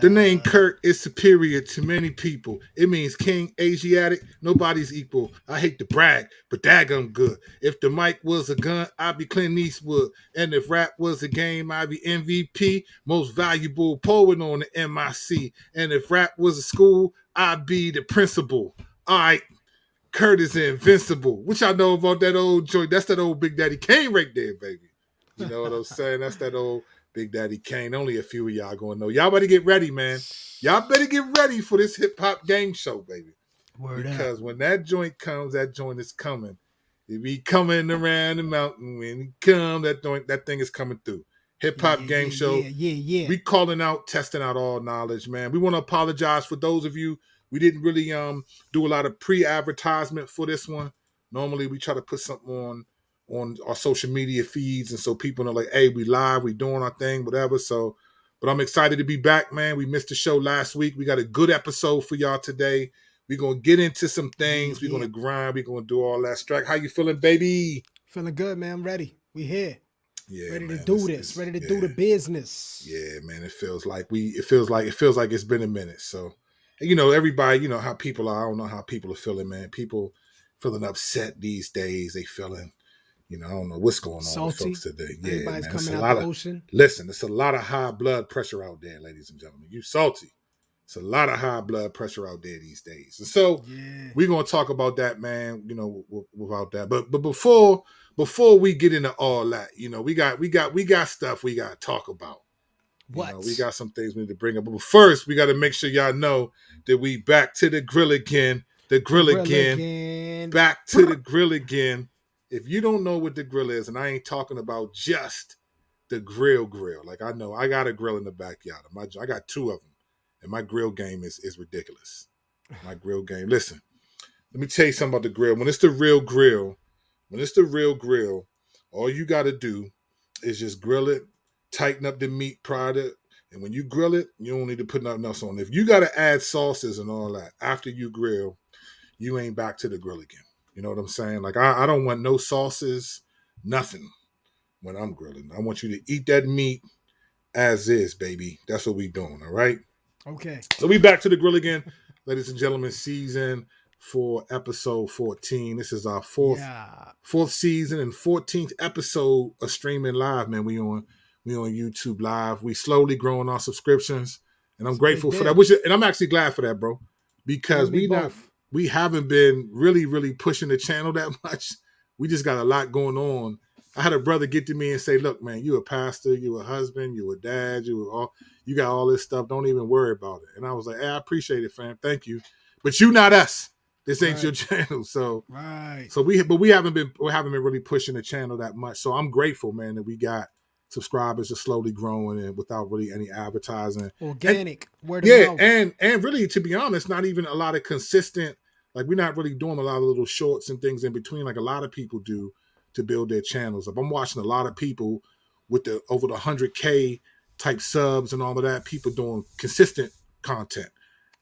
The name Kurt is superior to many people. It means king, Asiatic, nobody's equal. I hate to brag, but daggum good. If the mic was a gun, I'd be Clint Eastwood. And if rap was a game, I'd be MVP, most valuable poet on the MIC. And if rap was a school, I'd be the principal. All right, Kurt is invincible. Which I know about that old joint. That's that old Big Daddy Kane right there, baby. You know what I'm saying? That's that old Big Daddy Kane. Only a few of y'all gonna know. Y'all better get ready, man. Y'all better get ready for this hip hop game show, baby. Because when that joint comes, that joint is coming. It be coming around the mountain. When it comes, that thing is coming through. Hip hop game show. Yeah. We calling out, testing out all knowledge, man. We want to apologize for those of you. We didn't really do a lot of pre-advertisement for this one. Normally, we try to put something on our social media feeds, and so people know, like, hey, we live, we doing our thing, whatever. So, but I'm excited to be back, man. We missed the show last week. We got a good episode for y'all today. We're gonna get into some things. We're gonna grind. We're gonna do all that. Strike, how you feeling, baby? Feeling good, man. I'm ready. We here. Yeah, ready man, to do this. Ready to do the business. Yeah, man. It feels like it's been a minute. So, you know, everybody, you know how people are. I don't know how people are feeling, man. People feeling upset these days. They feeling, you know, I don't know what's going on salty with folks today. Yeah, everybody's man. coming out the ocean. Listen, it's a lot of high blood pressure out there, ladies and gentlemen. You salty. It's a lot of high blood pressure out there these days. And so we're going to talk about that, man, you know, about that. But before we get into all that, you know, we got stuff we got to talk about. What? You know, we got some things we need to bring up. But first, we got to make sure y'all know that we back to the grill again. The grill again. Back to the grill again. If you don't know what the grill is, and I ain't talking about just the grill. Like, I know I got a grill in the backyard. I got two of them. And my grill game is ridiculous. My grill game. Listen, let me tell you something about the grill. When it's the real grill, all you got to do is just grill it, tighten up the meat prior to, and when you grill it, you don't need to put nothing else on. If you got to add sauces and all that after you grill, you ain't back to the grill again. You know what I'm saying? Like, I don't want no sauces, nothing when I'm grilling. I want you to eat that meat as is, baby. That's what we doing, all right? Okay. So we back to the grill again, ladies and gentlemen. Season 4, episode 14. This is our fourth season and 14th episode of streaming live, man. We on YouTube live. We slowly growing our subscriptions, and I'm grateful for that. And I'm actually glad for that, bro, because we haven't been really pushing the channel that much. We just got a lot going on. I had a brother get to me and say, look, man, you a pastor, you a husband, you a dad, you got all this stuff. Don't even worry about it. And I was like, hey, I appreciate it, fam. Thank you. But you not us. This ain't your channel. So we haven't been really pushing the channel that much. So I'm grateful, man, that we got subscribers are slowly growing and without really any advertising. Organic. Word of mouth. And really, to be honest, not even a lot of consistent, like, we're not really doing a lot of little shorts and things in between like a lot of people do to build their channels up. I'm watching a lot of people with over the 100K type subs and all of that, people doing consistent content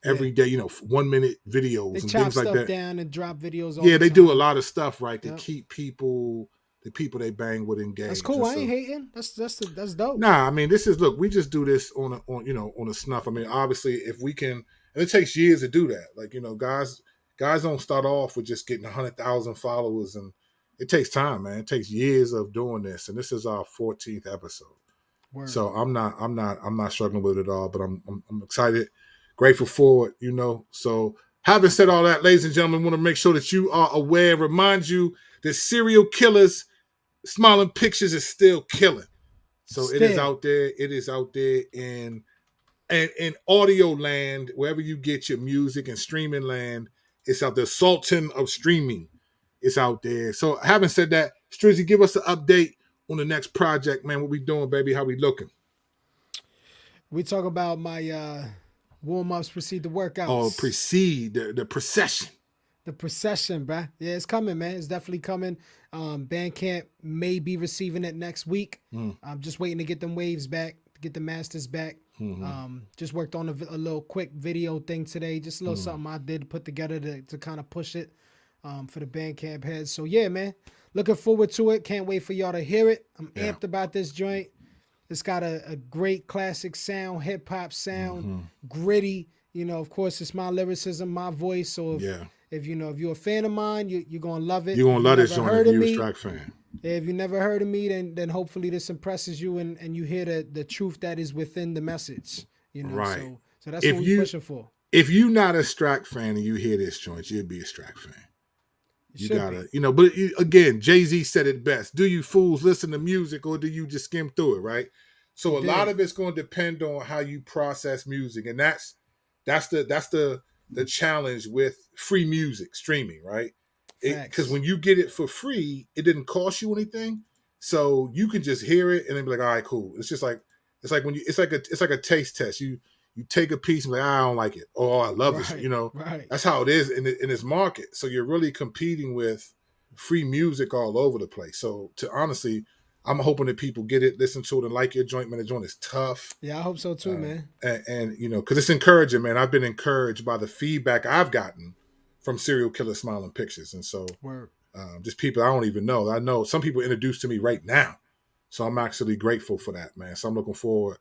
every day, you know, 1 minute videos and things like that. They chop stuff down and drop videos. Yeah, they do a lot of stuff, right, to keep people, the people they bang with, engaged. That's cool. I ain't hating. That's dope. Nah, I mean, look, we just do this on a snuff. I mean, obviously, if we can, and it takes years to do that. Like, you know, guys don't start off with just getting 100,000 followers, and it takes time, man. It takes years of doing this, and this is our 14th episode. Word. So I'm not struggling with it at all, but I'm excited, grateful for it, you know. So having said all that, ladies and gentlemen, I want to make sure that you are aware, remind you that serial killers, Smiling Pictures is still killing. So it is out there. It is out there in audio land, wherever you get your music, and streaming land. It's out there. Sultan of streaming. It's out there. So having said that, Strizzy, give us an update on the next project, man. What we doing, baby? How we looking? We talk about my warm-ups, precede the workouts. Oh, precede the procession. The procession, bruh. Yeah, it's coming, man. It's definitely coming. Bandcamp may be receiving it next week. I'm just waiting to get them waves back, to get the masters back. Just worked on a little quick video thing today. Just a little something I did put together to kind of push it for the Bandcamp heads. So, yeah, man. Looking forward to it. Can't wait for y'all to hear it. I'm amped about this joint. It's got a great classic sound, hip hop sound, Mm-hmm. gritty. Of course, it's my lyricism, my voice. So Yeah. if if you're a fan of mine, you're gonna love it. You're If gonna you love this never joint heard if of you're a me, Strack fan. if you never heard of me, then hopefully this impresses you and you hear the truth that is within the message. Right. So that's what If we're you pushing for. if you're not a Strack fan and you hear this joint, you'll be a Strack fan. It You should gotta, be. but again, Jay-Z said it best. Do you fools listen to music or do you just skim through it, right? He So a lot did. of it's going to depend on how you process music, and that's the challenge with free music streaming, right? Because Facts. when you get it for free, it didn't cost you anything, so you can just hear it and then be like, all right, cool. It's like when you it's like a taste test. You take a piece and be like, I don't like it. Oh, I love this. Right. Right. That's how it is in this market. So you're really competing with free music all over the place. So to honestly, I'm hoping that people get it, listen to it, and like your joint, man. The joint is tough. Yeah, I hope so too, man. And because it's encouraging, man. I've been encouraged by the feedback I've gotten from Serial Killer Smiling Pictures. And so Word. just people I don't even know. I know some people introduced to me right now. So I'm actually grateful for that, man. So I'm looking forward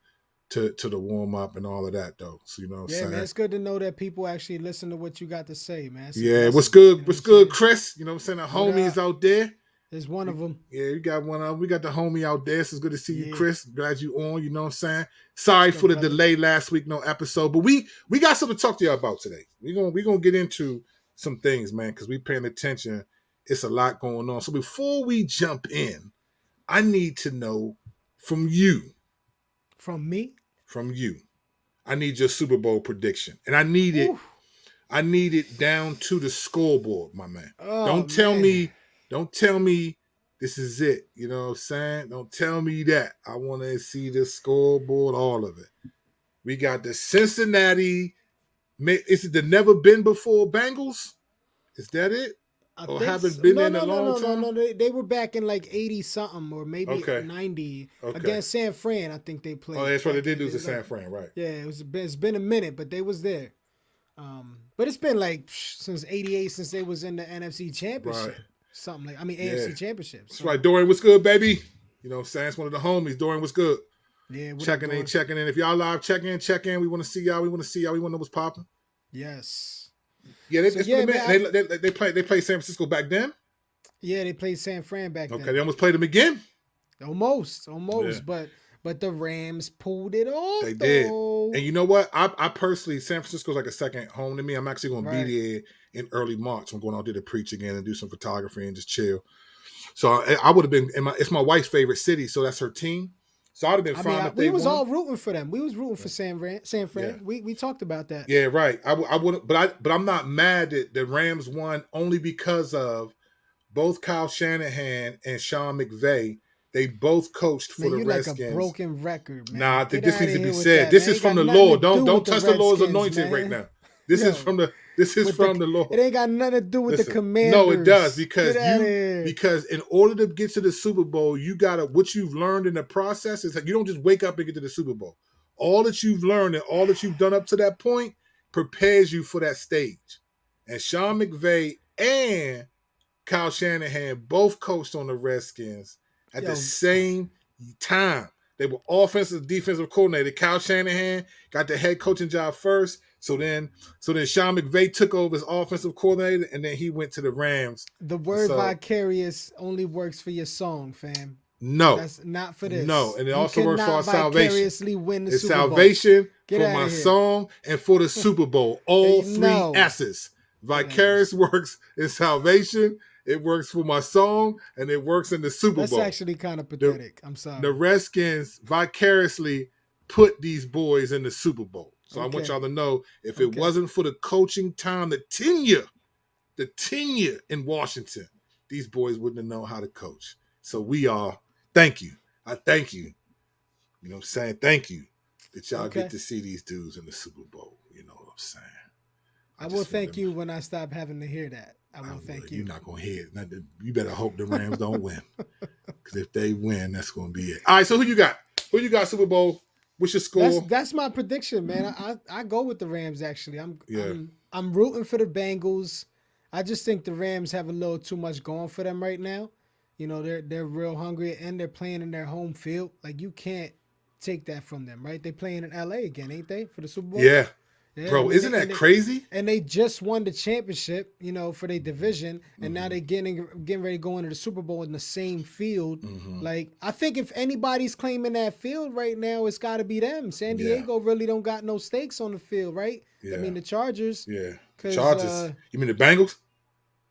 to the warm up and all of that, though. So you know what I'm Yeah, saying? man, it's good to know that people actually listen to what you got to say, man. It's a Yeah, what's blessing, good? what What's I'm good, saying? Chris? You know what I'm saying? The What homies up? out there. There's one of them. Yeah, we got one of we got the homie out there. So it's good to see you, Yeah. Chris. Glad you on, you know what I'm saying? Sorry What's for good, the brother? delay last week, no episode. But we got something to talk to y'all about today. We're gonna get into some things, man, because we paying attention. It's a lot going on. So before we jump in, I need to know from you. From me? From you. I need your Super Bowl prediction. And I need Ooh. it down to the scoreboard, my man. Oh, Don't tell man. me this is it. You know what I'm saying? Don't tell me that. I want to see the scoreboard, all of it. We got the Cincinnati. Is it the never been before Bengals? Is that it? I Or think haven't so. been No, in a no, no, long no, no, time? no. They were back in like 80 something or maybe Okay. 90 Okay. against San Fran. I think they played. Oh, that's what they back in did the lose to day. San Like, Fran, right? yeah, it's been a minute, but they was there. But it's been like since '88 since they was in the NFC Championship, Right. something like Yeah. AFC Championship. That's So, right. Dorian, what's good, baby? You know what I'm saying? It's one of the homies. Dorian, what's good? yeah, what up, Checking in, Dorian? checking in. If y'all live, check in. We want to see y'all. We want to see y'all. We want to know what's popping. Yes. Yeah, So, it's been a man, minute. They played San Francisco back then. Yeah, they played San Fran back Okay, then. they almost played them again. Almost, Yeah. but the Rams pulled it off. They did. Though. And you know what? I personally, San Francisco's like a second home to me. I'm actually going to Right. be there in early March. I'm going out there to preach again and do some photography and just chill. So I would have been. It's my wife's favorite city, so that's her team. So I'd have been fine if they we was won. all rooting for them. We was rooting for San Fran. Yeah. We talked about that. Yeah, right. I wouldn't, but I'm not mad that the Rams won only because of both Kyle Shanahan and Sean McVay. They both coached for Man, the you Redskins. like a broken record, man. Nah, I think Get this needs to outta be here with said. that, This man. is Ain't from got the nothing Lord. to do Don't with the touch the Lord's Redskins, anointed right man. now. This Yo, is from the Lord. It ain't got nothing to do with Listen, the Commanders. no, it does because Get outta here. because in order to get to the Super Bowl, you gotta what you've learned in the process is like you don't just wake up and get to the Super Bowl. All that you've learned and all that you've done up to that point prepares you for that stage. And Sean McVay and Kyle Shanahan both coached on the Redskins at the same time. They were offensive, defensive coordinator. Kyle Shanahan got the head coaching job first. So then Sean McVay took over as offensive coordinator, and then he went to the Rams. The word vicarious only works for your song, fam. No, that's not for this. No, and it you also works for our salvation. Vicariously win the it's Super Bowl. salvation Get for my here. song and for the Super Bowl. All three S's. Vicarious works in salvation. It works for my song, and it works in the Super Bowl. That's actually kind of pathetic. I'm sorry. The Redskins vicariously put these boys in the Super Bowl. So I want y'all to know, if it wasn't for the coaching time, the tenure in Washington, these boys wouldn't have known how to coach. So thank you. I thank you. You know what I'm saying? Thank you that y'all get to see these dudes in the Super Bowl. You know what I'm saying? I will thank you when I stop having to hear that. I will thank you. You're not going to hear it. You better hope the Rams don't win. Because if they win, that's going to be it. All right, so who you got? Who you got, Super Bowl? What's your score? That's my prediction, man. I go with the Rams, actually. I'm rooting for the Bengals. I just think the Rams have a little too much going for them right now. You know, they're real hungry, and they're playing in their home field. Like, you can't take that from them, right? They playing in LA again, ain't they, for the Super Bowl? Yeah, Yeah, I bro, mean, isn't that crazy? and they just won the championship, for their division, and now Mm-hmm. they getting ready to go into the Super Bowl in the same field. Mm-hmm. Like, I think if anybody's claiming that field right now, it's got to be them. San Yeah, Diego really don't got no stakes on the field, right? I yeah, mean, the Chargers, yeah. The because Chargers. You mean the Bengals?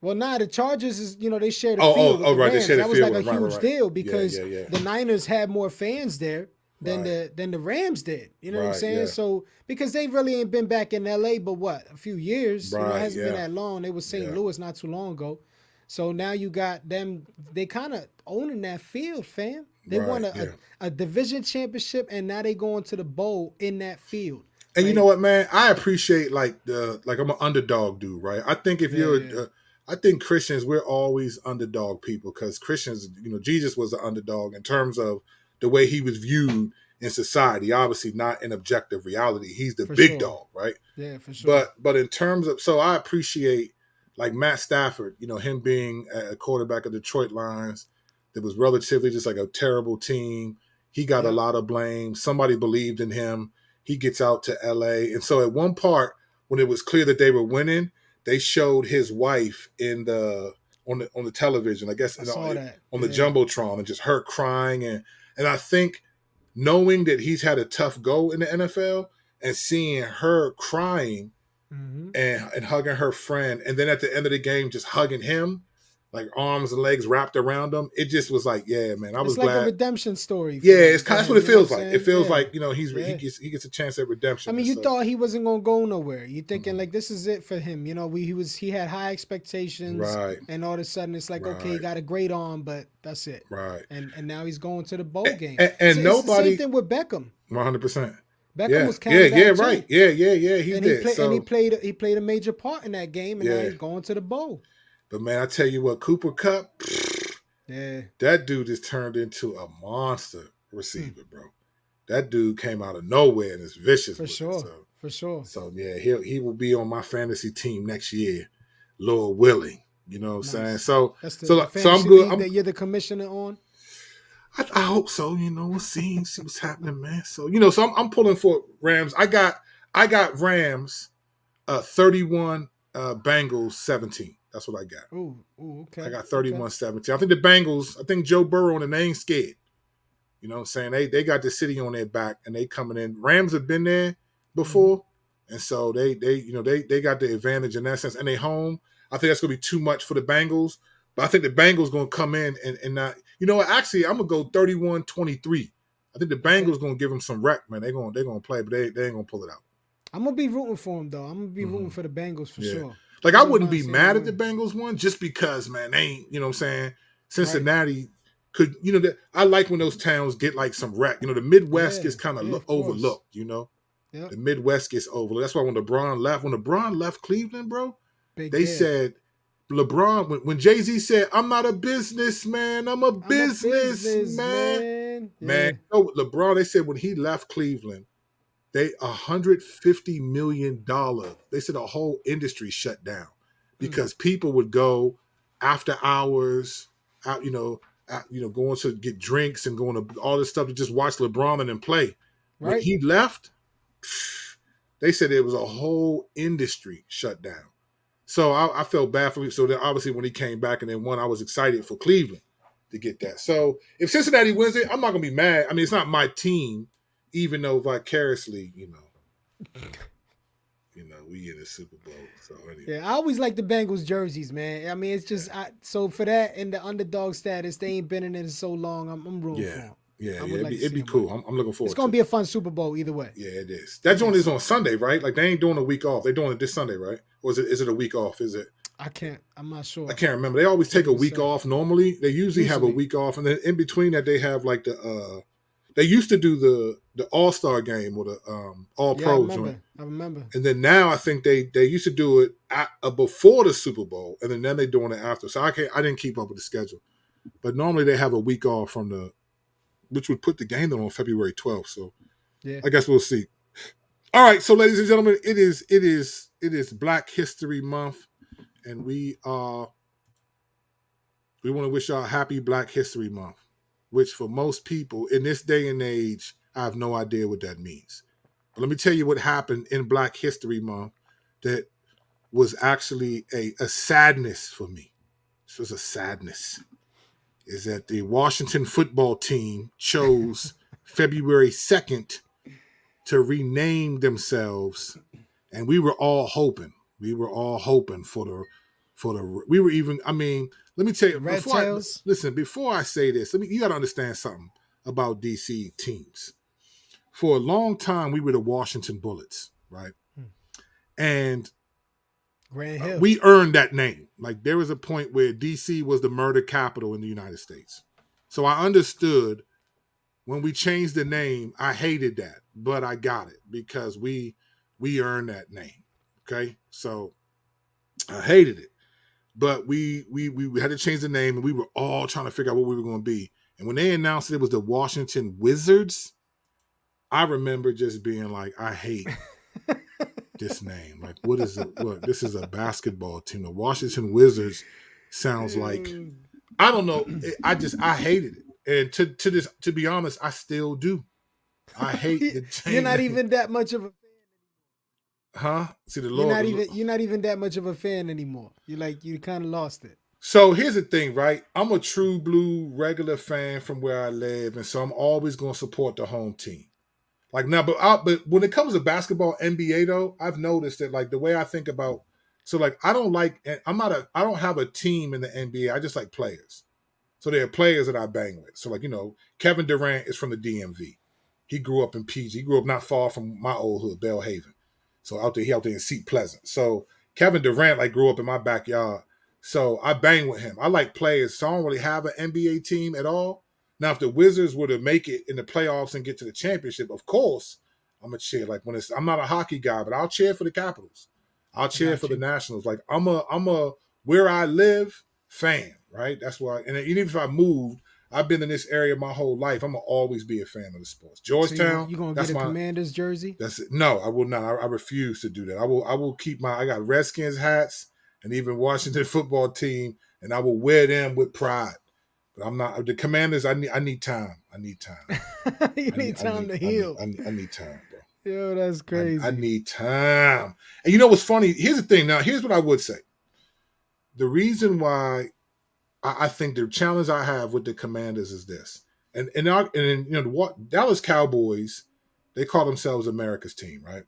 well, nah, the Chargers is they share the Oh, field oh, with oh, the right. They Rams. share the That was field like a with 'em. Right, right, huge right. deal Yeah, because yeah, yeah. the Niners had more fans there than Right, the Rams did. You know what I'm right, saying? yeah, So because they really ain't been back in LA, but what, a few years? It right, hasn't been yeah, that long. They was St. yeah, Louis not too long ago. So now you got them. They kind of owning that field, fam. They won right, yeah. a division championship, and now they going to the bowl in that field. And you know Like, what, man? I appreciate like I'm an underdog dude, right? I think if yeah, you're, yeah, I think Christians we're always underdog people because Christians, Jesus was an underdog in terms of the way he was viewed in society. Obviously, not in objective reality. He's the for big sure. dog, right? Yeah, for sure. But in terms of, so I appreciate like Matt Stafford, him being a quarterback of Detroit Lions that was relatively just like a terrible team. He got a Yep. lot of blame. Somebody believed in him. He gets out to LA. And so at one part, when it was clear that they were winning, they showed his wife on the television, I guess, I saw that. on the Yeah. Jumbotron, and just her crying. And I think knowing that he's had a tough go in the NFL and seeing her crying Mm-hmm. and hugging her friend, and then at the end of the game, just hugging him, like arms and legs wrapped around him. It just was like, yeah, man, I was It's like a glad. redemption story Yeah, for them, for that's what him. it You know what I'm feels like. It saying? feels Yeah, like yeah. he gets a chance at I redemption. mean, And you so, thought he wasn't gonna go nowhere. You thinking mhm. like this is it for him. He had high expectations, Right, and all of a sudden it's like, okay, he right, got a great arm, but that's it. right, And now he's going to the bowl game. So and it's the same nobody, thing with Beckham. 100%. Beckham Yeah, was yeah, counted yeah, out right, too, yeah, yeah, yeah. He's and he dead. played and So he played a major part in that game, and now yeah, he's going to the bowl. but man, I tell you what, Cooper Cup, Yeah, that dude just turned into a monster mm, receiver, bro. That dude came out of nowhere and is vicious for with it. sure, for sure. So yeah, he will be on my fantasy team next year, Lord willing. You know what I'm saying? Nice. So That's the so I'm fantasy good. league that you're the commissioner on. I hope so. We'll see what's happening, man. So so I'm pulling for Rams. I got Rams, 31, Bengals 17. That's what I got. Ooh, I okay, got okay. 31-17. I think the Bengals. I think Joe Burrow and they ain't scared. You know what I'm saying? They got the city on their back and they coming in. Rams have been there Mm-hmm. before, and so they got the advantage in that sense. And they home. I think that's gonna be too much for the Bengals. But I think the Bengals gonna come in and not. You know what? Actually, I'm gonna go 31-23. I think the Okay. Bengals gonna give them some wreck, man. They're gonna play, but they ain't gonna pull it out. I'm gonna be rooting for him though. I'm gonna be Mm-hmm. rooting for the Bengals for Yeah. sure. Like I I wouldn't wouldn't mind be seeing them mad at the win. Bengals one just because, man, they ain't, you know what I'm saying? Right. Cincinnati could, I like when those towns get like some wreck. The Midwest Yeah. gets kind of Yeah. Of course. overlooked. Yep. The Midwest gets overlooked. That's why when LeBron left Cleveland, bro, Big they deal. said LeBron, when Jay-Z said, I'm not a businessman, I'm a I'm a businessman. businessman. Man, Yeah. LeBron, they said when he left Cleveland, they $150 million. They said a whole industry shut down Mm. because people would go after hours, out, going to get drinks and going to all this stuff to just watch LeBron and then play. When Right. he left, they said it was a whole industry shut down. So I felt bad for him. So then obviously when he came back and then won, I was excited for Cleveland to get that. So if Cincinnati wins it, I'm not gonna be mad. I mean, it's not my team, even though vicariously, we in the Super Bowl. So anyway. Yeah. I always like the Bengals jerseys, man. I mean, it's just so for that and the underdog status, they ain't been in it so long. I'm rooting for Yeah. them. Yeah, I yeah. would like to It'd see be them win. cool. I'm looking It's forward gonna to be it. a fun Super Bowl either way. Yeah, it is. I That joint think is so. on Sunday, right? Like they ain't doing a week off. They're doing it this Sunday, right? Or is it a week off? Is it? I can't. I'm not I sure. can't remember. They always take a Couldn't week say. off normally. They usually have a Usually. week off, and then in between that they have like they used to do the All-Star game or the All Yeah, I Pro joint. remember. I remember. And then now I think they used to do it before the Super Bowl, and then they're doing it after. So I didn't keep up with the schedule, but normally they have a week off which would put the game on February 12th. So Yeah. I guess we'll see. All right, so ladies and gentlemen, it is Black History Month, and we want to wish y'all a happy Black History Month, which for most people in this day and age I have no idea what that means. But let me tell you what happened in Black History Month that was actually a sadness for me. This was a sadness. Is that the Washington football team chose February 2nd to rename themselves, and we were all hoping. We were all hoping for the. We were even. I mean, let me tell you The Red before I Tails. listen. Before I say this, you got to understand something about DC teams. For a long time, we were the Washington Bullets, right? And Grand Hill. we earned that name. Like there was a point where DC was the murder capital in the United States. So I understood when we changed the name. I hated that, but I got it because we earned that name. Okay, so I hated it, but we had to change the name, and we were all trying to figure out what we were going to be. And when they announced it was the Washington Wizards, I remember just being like, I hate this name. Like, what is it? What, this is a basketball team. The Washington Wizards sounds like, I don't know. I hated it. And to be honest, I still do. I hate the team. You're not even that much of a Huh? See the you're Lord. not even you're not even that much of a fan anymore. You kind of lost it. So here's the thing, right? I'm a true blue regular fan from where I live, and so I'm always going to support the home team. Like now, but when it comes to basketball, NBA though, I've noticed that like the way I think about, so like I don't like, I don't have a team in the NBA. I just like players. So there are players that I bang with. So like Kevin Durant is from the DMV. He grew up in PG. He grew up not far from my old hood, Bellhaven. So he out there in Seat Pleasant. So Kevin Durant like grew up in my backyard. So I bang with him. I like players. So I don't really have an NBA team at all. Now, if the Wizards were to make it in the playoffs and get to the championship, of course, I'm a cheer. Like I'm not a hockey guy, but I'll cheer for the Capitals. I'll cheer for the Nationals. Like I'm a where I live fan, right? That's why. And even if I moved, I've been in this area my whole life. I'm gonna always be a fan of the sports. Georgetown. So you gonna that's get a my Commanders jersey? That's it. No, I will not. I refuse to do that. I will keep my. I got Redskins hats and even Washington football team, and I will wear them with pride. But I'm not the Commanders. I need time. I need time. You need time to heal. I need time, bro. Yo, that's crazy. I need time. And you know what's funny? Here's the thing. Now, here's what I would say. The reason why I think the challenge I have with the Commanders is this, and the Dallas Cowboys, they call themselves America's team, right?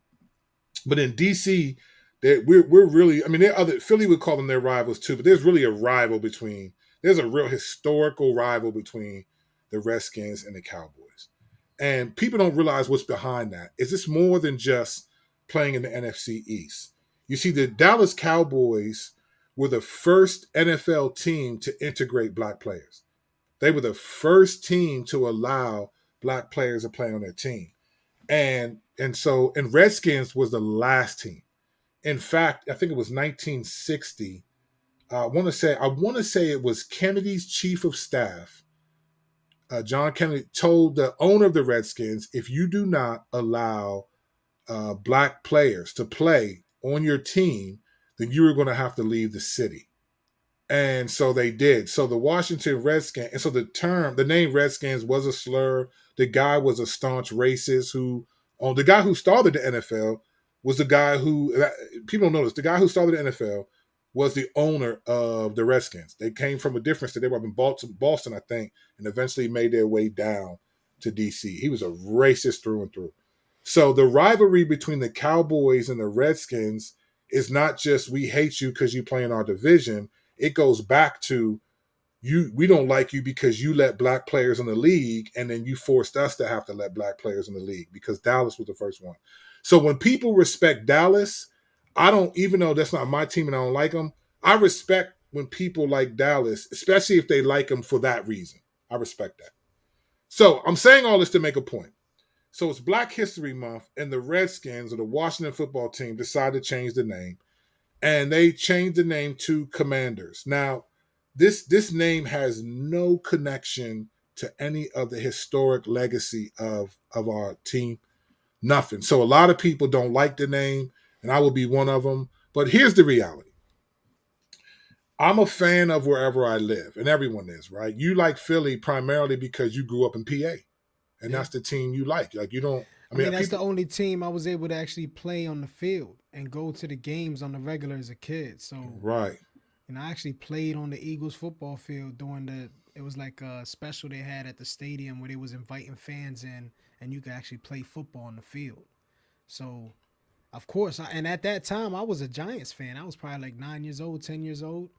But in DC, we're really, I mean, Philly would call them their rivals too, but there's really a rival between. There's a real historical rival between the Redskins and the Cowboys, and people don't realize what's behind that. Is this more than just playing in the NFC East? You see, the Dallas Cowboys were the first NFL team to integrate black players. They were the first team to allow black players to play on their team. And Redskins was the last team. In fact, I think it was 1960. I want to say it was Kennedy's chief of staff, John Kennedy, told the owner of the Redskins, if you do not allow black players to play on your team, then you are going to have to leave the city. And so they did. So the Washington Redskins, and so the name Redskins was a slur. The guy was a staunch racist the guy who started the NFL was the guy who, people don't notice, the guy who started the NFL was the owner of the Redskins. They came from a different state. They were up in Boston, I think, and eventually made their way down to DC. He was a racist through and through. So the rivalry between the Cowboys and the Redskins is not just we hate you because you play in our division. It goes back to we don't like you because you let black players in the league, and then you forced us to have to let black players in the league because Dallas was the first one. So when people respect Dallas, I don't, even though that's not my team and I don't like them, I respect when people like Dallas, especially if they like them for that reason. I respect that. So I'm saying all this to make a point. So it's Black History Month, and the Redskins, or the Washington football team, decided to change the name. And they changed the name to Commanders. Now, this name has no connection to any of the historic legacy of our team. Nothing. So a lot of people don't like the name, and I will be one of them. But here's the reality. I'm a fan of wherever I live, and everyone is, right? You like Philly primarily because you grew up in PA. and that's the team you like. Like you don't. I mean, that's the only team I was able to actually play on the field and go to the games on the regular as a kid. So right. I actually played on the Eagles football field it was like a special they had at the stadium where they was inviting fans in and you could actually play football on the field. So, of course, and at that time I was a Giants fan. I was probably like 9 years old, 10 years old.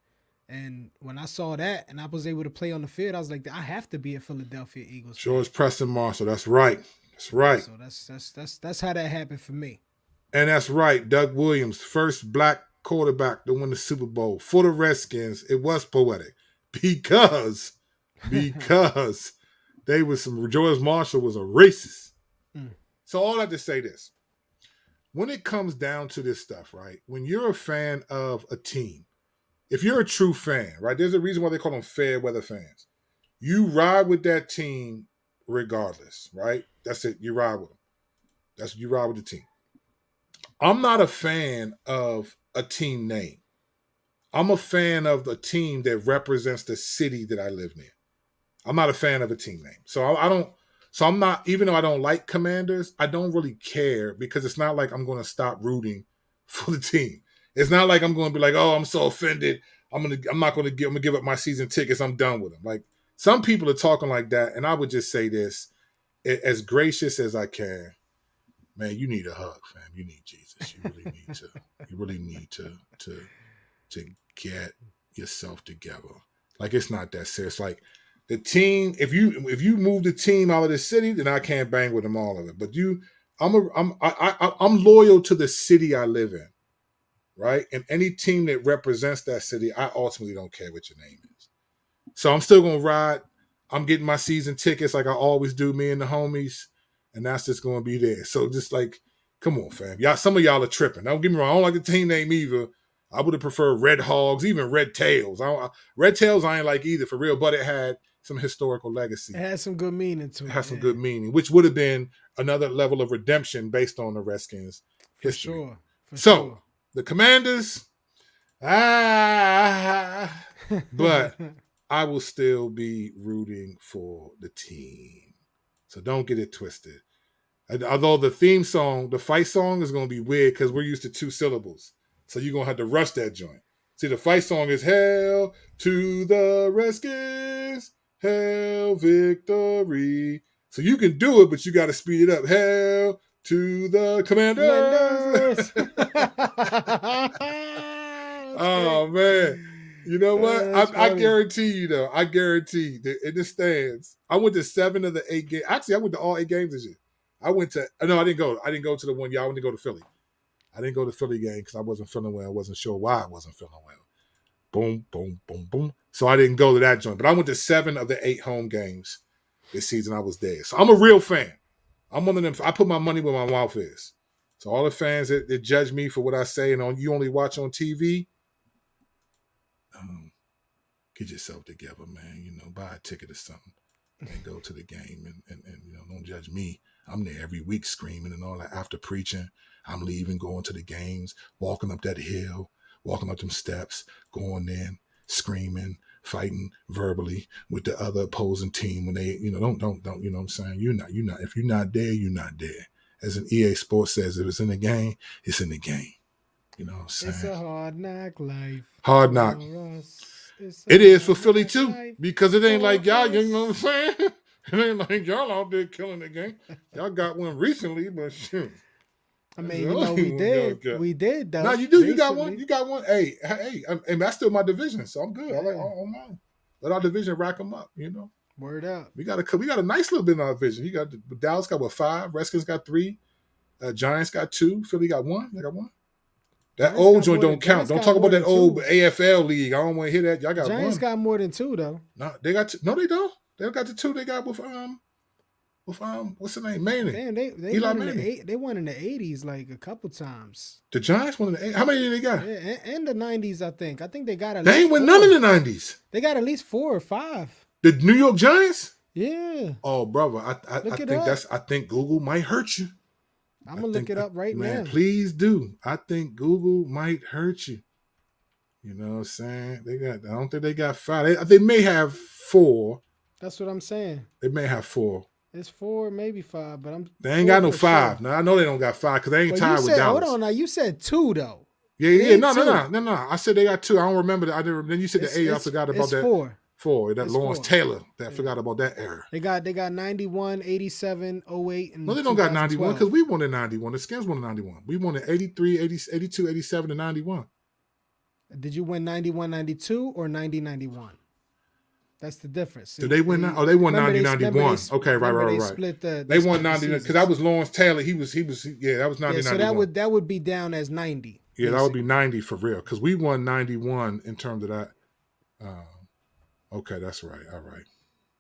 And when I saw that and I was able to play on the field, I was like, I have to be a Philadelphia Eagles fan. George Preston Marshall. That's right. That's right. So that's how that happened for me. And that's right. Doug Williams, first black quarterback to win the Super Bowl for the Redskins. It was poetic because they was George Marshall was a racist. So all I have to say this. When it comes down to this stuff, right? When you're a fan of a team, if you're a true fan, right? There's a reason why they call them fair weather fans. You ride with that team regardless, right? That's it. You ride with them. You ride with the team. I'm not a fan of a team name. I'm a fan of a team that represents the city that I live near. I'm not a fan of a team name. So I'm not, even though I don't like Commanders, I don't really care because it's not like I'm going to stop rooting for the team. It's not like I'm going to be like, oh, I'm so offended. I'm going to give up my season tickets. I'm done with them. Like some people are talking like that. And I would just say this as gracious as I can. Man, you need a hug, fam. You need Jesus. You really need to get yourself together. Like it's not that serious. Like the team, if you move the team out of the city, then I can't bang with them all of it. But I'm loyal to the city I live in, right? And any team that represents that city, I ultimately don't care what your name is. So I'm still gonna ride. I'm getting my season tickets like I always do, me and the homies. And that's just going to be there. So just like, come on, fam. Some of y'all are tripping. Don't get me wrong. I don't like the team name either. I would have preferred Red Hogs, even Red Tails. Red Tails I ain't like either for real, but it had some historical legacy. It had some good meaning to it. It had some good meaning, which would have been another level of redemption based on the Redskins' history. For sure. The Commanders, but I will still be rooting for the team. So don't get it twisted. Although the theme song, the fight song is going to be weird because we're used to 2 syllables. So you're going to have to rush that joint. See, the fight song is Hail to the Redskins, Hail Victory. So you can do it, but you got to speed it up. Hail to the Commanders. Oh, man. You know what? I guarantee you, though. I guarantee that in the stands, I went to 7 of the 8 games. Actually, I went to all 8 games this year. I didn't go. I didn't go to the one. Y'all went to go to Philly. I didn't go to the Philly game because I wasn't feeling well. I wasn't sure why I wasn't feeling well. Boom, boom, boom, boom. So I didn't go to that joint. But I went to 7 of the 8 home games this season. I was there. So I'm a real fan. I'm one of them. I put my money where my mouth is. So all the fans that judge me for what I say and you only watch on TV, get yourself together, man. Buy a ticket or something and go to the game and don't judge me. I'm there every week screaming and all that. After preaching, I'm leaving, going to the games, walking up that hill, walking up them steps, going in, screaming, fighting verbally with the other opposing team when they, don't, you know what I'm saying? You're not, if you're not there, you're not there. As an EA Sports says, if it's in the game, it's in the game. You know what I'm saying? It's a hard knock life. Hard knock. It is for Philly too, because it ain't like y'all, you know what I'm saying? It ain't like y'all out there killing the game. Y'all got one recently, but shoot. I mean, we did. We did, though. No, you do. You got one. You got one. Hey, and that's still my division, so I'm good. I like, oh man, let our division rack them up. Word up. We got a nice little bit in our division. You got Dallas got 5, Redskins got 3, Giants got 2, Philly got 1. They got 1. That Giants old joint don't count. Don't talk about that old AFL league. I don't want to hear that. Y'all got Giants 1. got more than 2 though. No, they got 2. No, they don't. They don't got the 2 they got with what's the name? Manning. Man, they won they won in the 80s like a couple times. The Giants won in the 80s. How many did they got? Yeah, and the 90s, I think. I think they got at least. They ain't win none in the 90s. They got at least 4 or 5. The New York Giants? Yeah. Oh, brother, I think Google might hurt you. I'm gonna look it up right now. Man, please do. I think Google might hurt you. You know what I'm saying? I don't think they got 5. They may have 4. That's what I'm saying. They may have 4. It's 4, maybe 5, but I'm They ain't 4 got no for 5. sure. Now I know they don't got 5 because they ain't But you tied with said, hold Dallas. on now, you said 2 though. Yeah, It yeah. ain't No, no, 2. no, no, no. I said they got 2. I don't remember that. I didn't. Then you said the A. I forgot about It's that. 4. 4. That It's Lawrence 4. Taylor. That Yeah. forgot about that era. They got 91, 87, 08, and No, they don't got 91 because 2012. we won in 91. The Skins won in 91. We won in 83, 80, 82, 87, and 91. Did you win 91, 92 or 90, 91? That's the difference. Did they win? They won 90, 91. Okay, right. Split They won 90 because that was Lawrence Taylor. He was. Yeah, that was 90, yeah, so 91. that would be down as 90. Yeah, that would be 90 for real because we won 91 in terms of that. Okay, that's right. All right.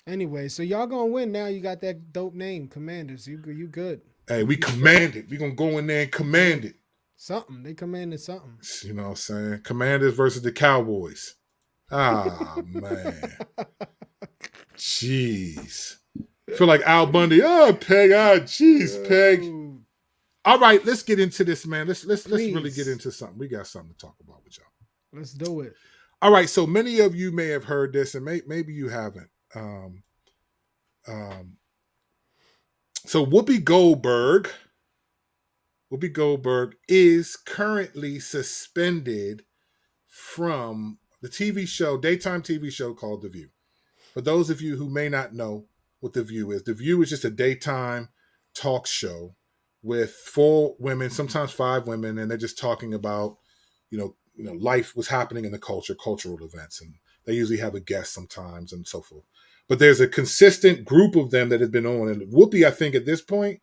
Anyway, so y'all gonna win now. You got that dope name, Commanders. You good. Hey, we commanded. We gonna go in there and command it. Something. They commanded something. You know what I'm saying? Commanders versus the Cowboys. Ah, man. Jeez. I feel like Al Bundy. Oh, Peg. Ah, jeez, Peg. All right, let's get into this, man. Let's really get into something. We got something to talk about with y'all. Let's do it. All right, so many of you may have heard this, and maybe you haven't. So Whoopi Goldberg is currently suspended from the daytime TV show called The View. For those of you who may not know what The View is just a daytime talk show with 4 women, sometimes 5 women, and they're just talking about, life, what's happening in the cultural events, and they usually have a guest sometimes and so forth. But there's a consistent group of them that have been on, and Whoopi, I think at this point,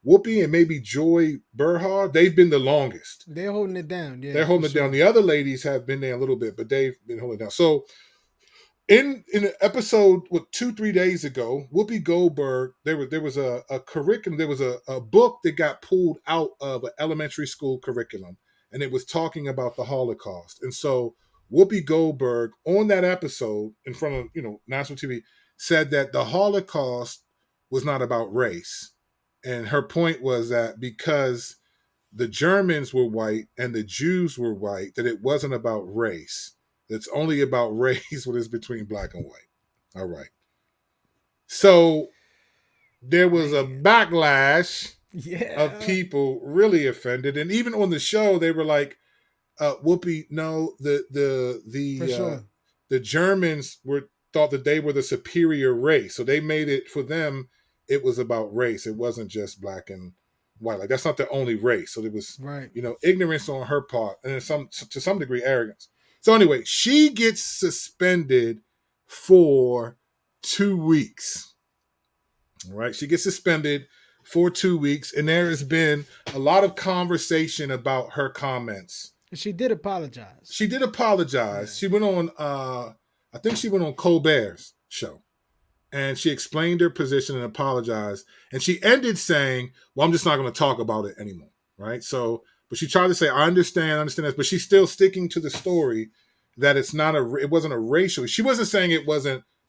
Whoopi and maybe Joy Berhard, they've been the longest. They're holding it down. Yeah, they're holding it down. The other ladies have been there a little bit, but they've been holding it down. So in an episode 2-3 days ago, Whoopi Goldberg, there was a curriculum, there was a book that got pulled out of an elementary school curriculum, and it was talking about the Holocaust. And so Whoopi Goldberg on that episode in front of national TV said that the Holocaust was not about race. And her point was that because the Germans were white and the Jews were white, that it wasn't about race. It's only about race when it's between black and white. All right. So there was a backlash of people really offended. And even on the show, they were like, Whoopi, no, the Germans thought that they were the superior race. So they made it, for them, it was about race. It wasn't just black and white. Like, that's not the only race. So there was, ignorance on her part, and to some degree, arrogance. So anyway, she gets suspended for 2 weeks. All right, she gets suspended for 2 weeks, and there has been a lot of conversation about her comments. She did apologize. Yeah. She went on, I think she went on Colbert's show, and she explained her position and apologized. And she ended saying, well, I'm just not going to talk about it anymore, right? So, but she tried to say, I understand this, but she's still sticking to the story that it wasn't a racial. She wasn't saying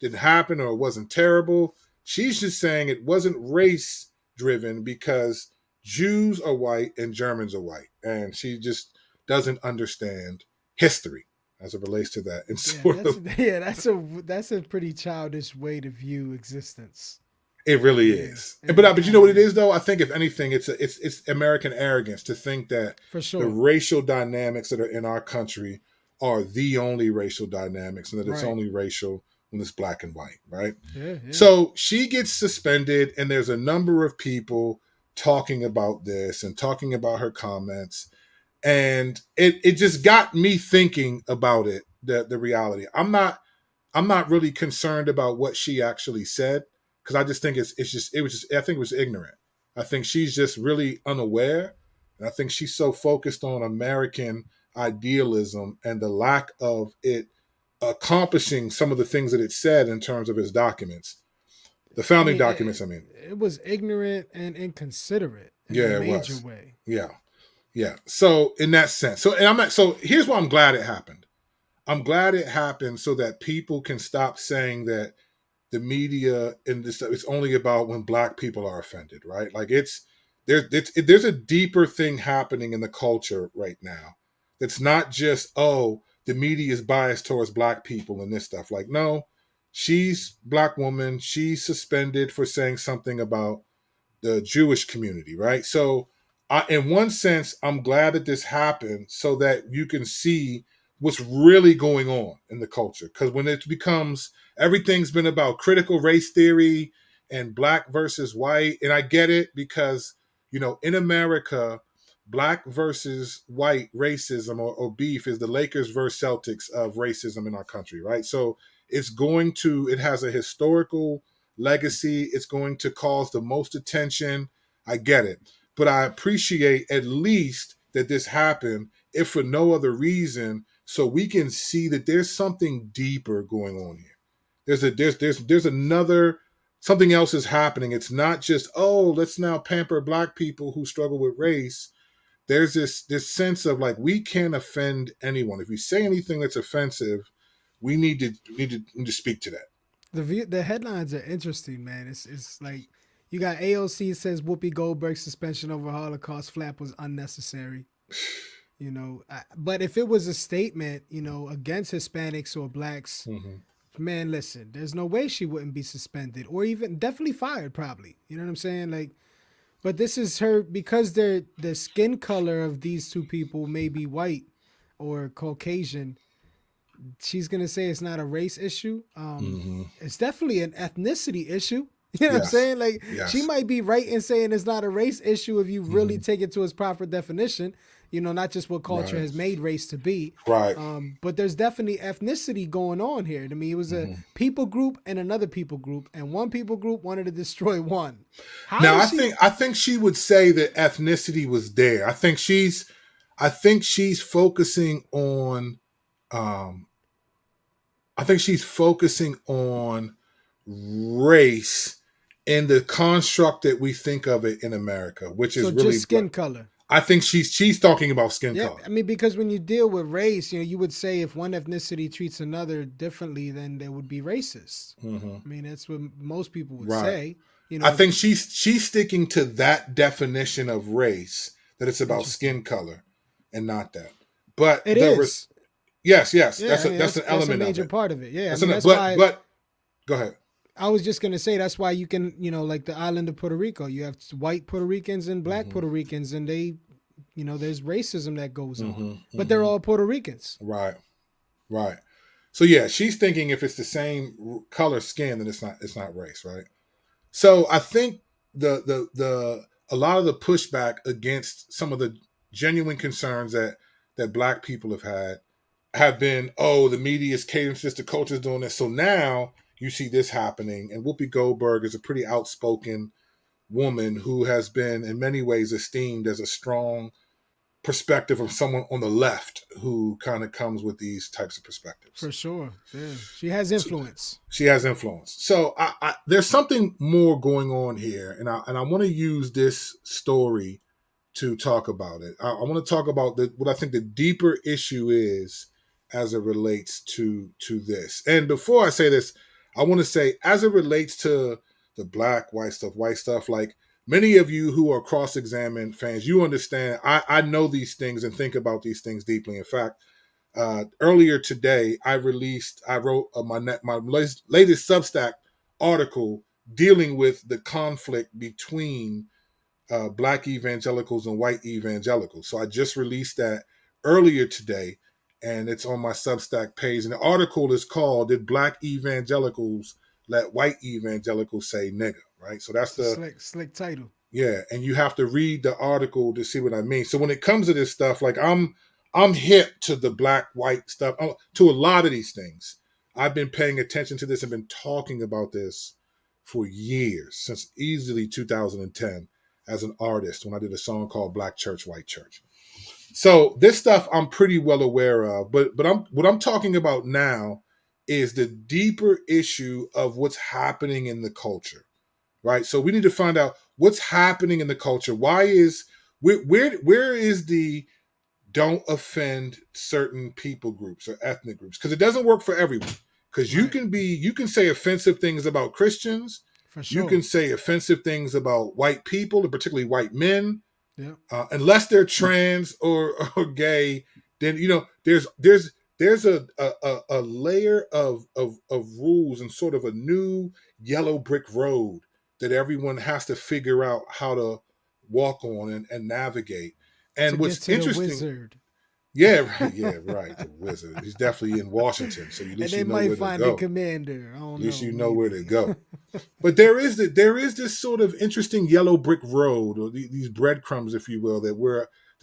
didn't happen or it wasn't terrible. She's just saying it wasn't race driven because Jews are white and Germans are white. And she just doesn't understand history as it relates to that. And that's a pretty childish way to view existence. It really is. But you know what it is, though? I think if anything, it's American arrogance to think that for sure the racial dynamics that are in our country are the only racial dynamics, and that it's only racial when it's black and white, right? Yeah. So she gets suspended, and there's a number of people talking about this and talking about her comments. And it just got me thinking about it, the reality. I'm not really concerned about what she actually said, because I just think I think it was ignorant. I think she's just really unaware, and I think she's so focused on American idealism and the lack of it accomplishing some of the things that it said in terms of its documents, the founding documents. It was ignorant and inconsiderate in a major way. Yeah. So in that sense, so here's why I'm glad it happened. I'm glad it happened so that people can stop saying that the media and this stuff, it's only about when black people are offended, right? Like there's a deeper thing happening in the culture right now. It's not just, the media is biased towards black people and this stuff. Like, no, She's black woman. She's suspended for saying something about the Jewish community, right? So, in one sense, I'm glad that this happened so that you can see what's really going on in the culture. Because when it becomes everything's been about critical race theory and black versus white, and I get it because in America, black versus white racism or beef is the Lakers versus Celtics of racism in our country, right? So it has a historical legacy. It's going to cause the most attention. I get it. But I appreciate at least that this happened, if for no other reason, so we can see that there's something deeper going on here. There's another something else is happening. It's not just, oh, let's now pamper black people who struggle with race. There's this sense of like we can't offend anyone. If we say anything that's offensive, we need to speak to that. The headlines are interesting, man. It's like you got AOC says Whoopi Goldberg's suspension over Holocaust flap was unnecessary. But if it was a statement, against Hispanics or blacks, man, listen, there's no way she wouldn't be suspended or even definitely fired, probably. You know what I'm saying? Like, but this is her because the skin color of these two people may be white or Caucasian. She's gonna say it's not a race issue. It's definitely an ethnicity issue. You know what I'm saying? Like she might be right in saying it's not a race issue if you really take it to its proper definition. Not just what culture has made race to be. Right. But there's definitely ethnicity going on here. I mean, it was a people group and another people group, and one people group wanted to destroy one. I think she would say that ethnicity was there. I think she's focusing on race in the construct that we think of it in America, which is really just skin color. I think she's talking about skin color. I mean, because when you deal with race, you would say if one ethnicity treats another differently, then they would be racist. I mean, that's what most people would say. I think she's sticking to that definition of race, that it's about skin color and not that. But it is. Yes. That's an element. That's a major part of it. Yeah. But go ahead. I was just going to say that's why you can, like the island of Puerto Rico, you have white Puerto Ricans and black Puerto Ricans, and they, there's racism that goes on, but they're all Puerto Ricans. Right. So yeah, she's thinking if it's the same color skin, then it's not race, right? So I think a lot of the pushback against some of the genuine concerns that black people have been, oh, the media is catering to this, the culture's doing this. So now you see this happening, and Whoopi Goldberg is a pretty outspoken woman who has been in many ways esteemed as a strong perspective of someone on the left who kind of comes with these types of perspectives. For sure. Yeah. She has influence. So there's something more going on here, and I want to use this story to talk about it. I want to talk about what I think the deeper issue is as it relates to this. And before I say this, I want to say, as it relates to the black, white stuff, like many of you who are cross-examined fans, you understand, I know these things and think about these things deeply. In fact, earlier today, I wrote my latest Substack article dealing with the conflict between black evangelicals and white evangelicals. So I just released that earlier today, and it's on my Substack page. And the article is called, "Did Black Evangelicals Let White Evangelicals Say Nigga?" Right? So that's the slick title. Yeah, and you have to read the article to see what I mean. So when it comes to this stuff, like I'm hip to the black, white stuff, to a lot of these things. I've been paying attention to this and been talking about this for years, since easily 2010 as an artist when I did a song called Black Church, White Church. So this stuff I'm pretty well aware of, but what I'm talking about now is the deeper issue of what's happening in the culture, right? So we need to find out what's happening in the culture. Where is the don't offend certain people groups or ethnic groups? Because it doesn't work for everyone. Because you can say offensive things about Christians. For sure. You can say offensive things about white people, and particularly white men. Yeah. Unless they're trans or gay, then there's there's a layer of rules and sort of a new yellow brick road that everyone has to figure out how to walk on and navigate. To And get what's to the interesting, wizard. yeah, right, yeah, right, the wizard. He's definitely in Washington, so at And least they you know might where to find the go. commander. I At don't least know, you know where to maybe. go. But there is this sort of interesting yellow brick road, or these breadcrumbs, if you will, that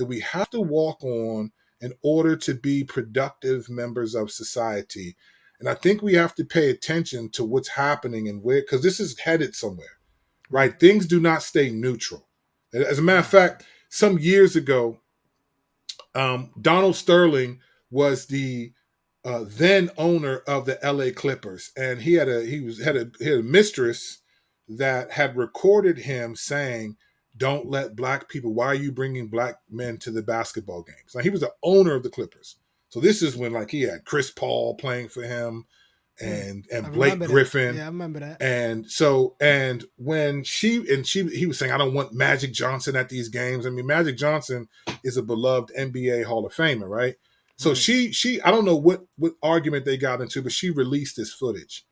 we have to walk on in order to be productive members of society. And I think we have to pay attention to what's happening and where, because this is headed somewhere, Right. right? Things do not stay neutral. As a matter of Nah. fact, some years ago, Donald Sterling was the then owner of the L.A. Clippers, and he had a mistress that had recorded him saying, "Don't let black people. Why are you bringing black men to the basketball games?" Now he was the owner of the Clippers, so this is when like he had Chris Paul playing for him, Mm. and I Blake remember that. Griffin. Yeah, I remember that. And when he was saying, I don't want Magic Johnson at these games. I mean, Magic Johnson is a beloved NBA Hall of Famer, right? So Right. she I don't know what argument they got into, but she released this footage.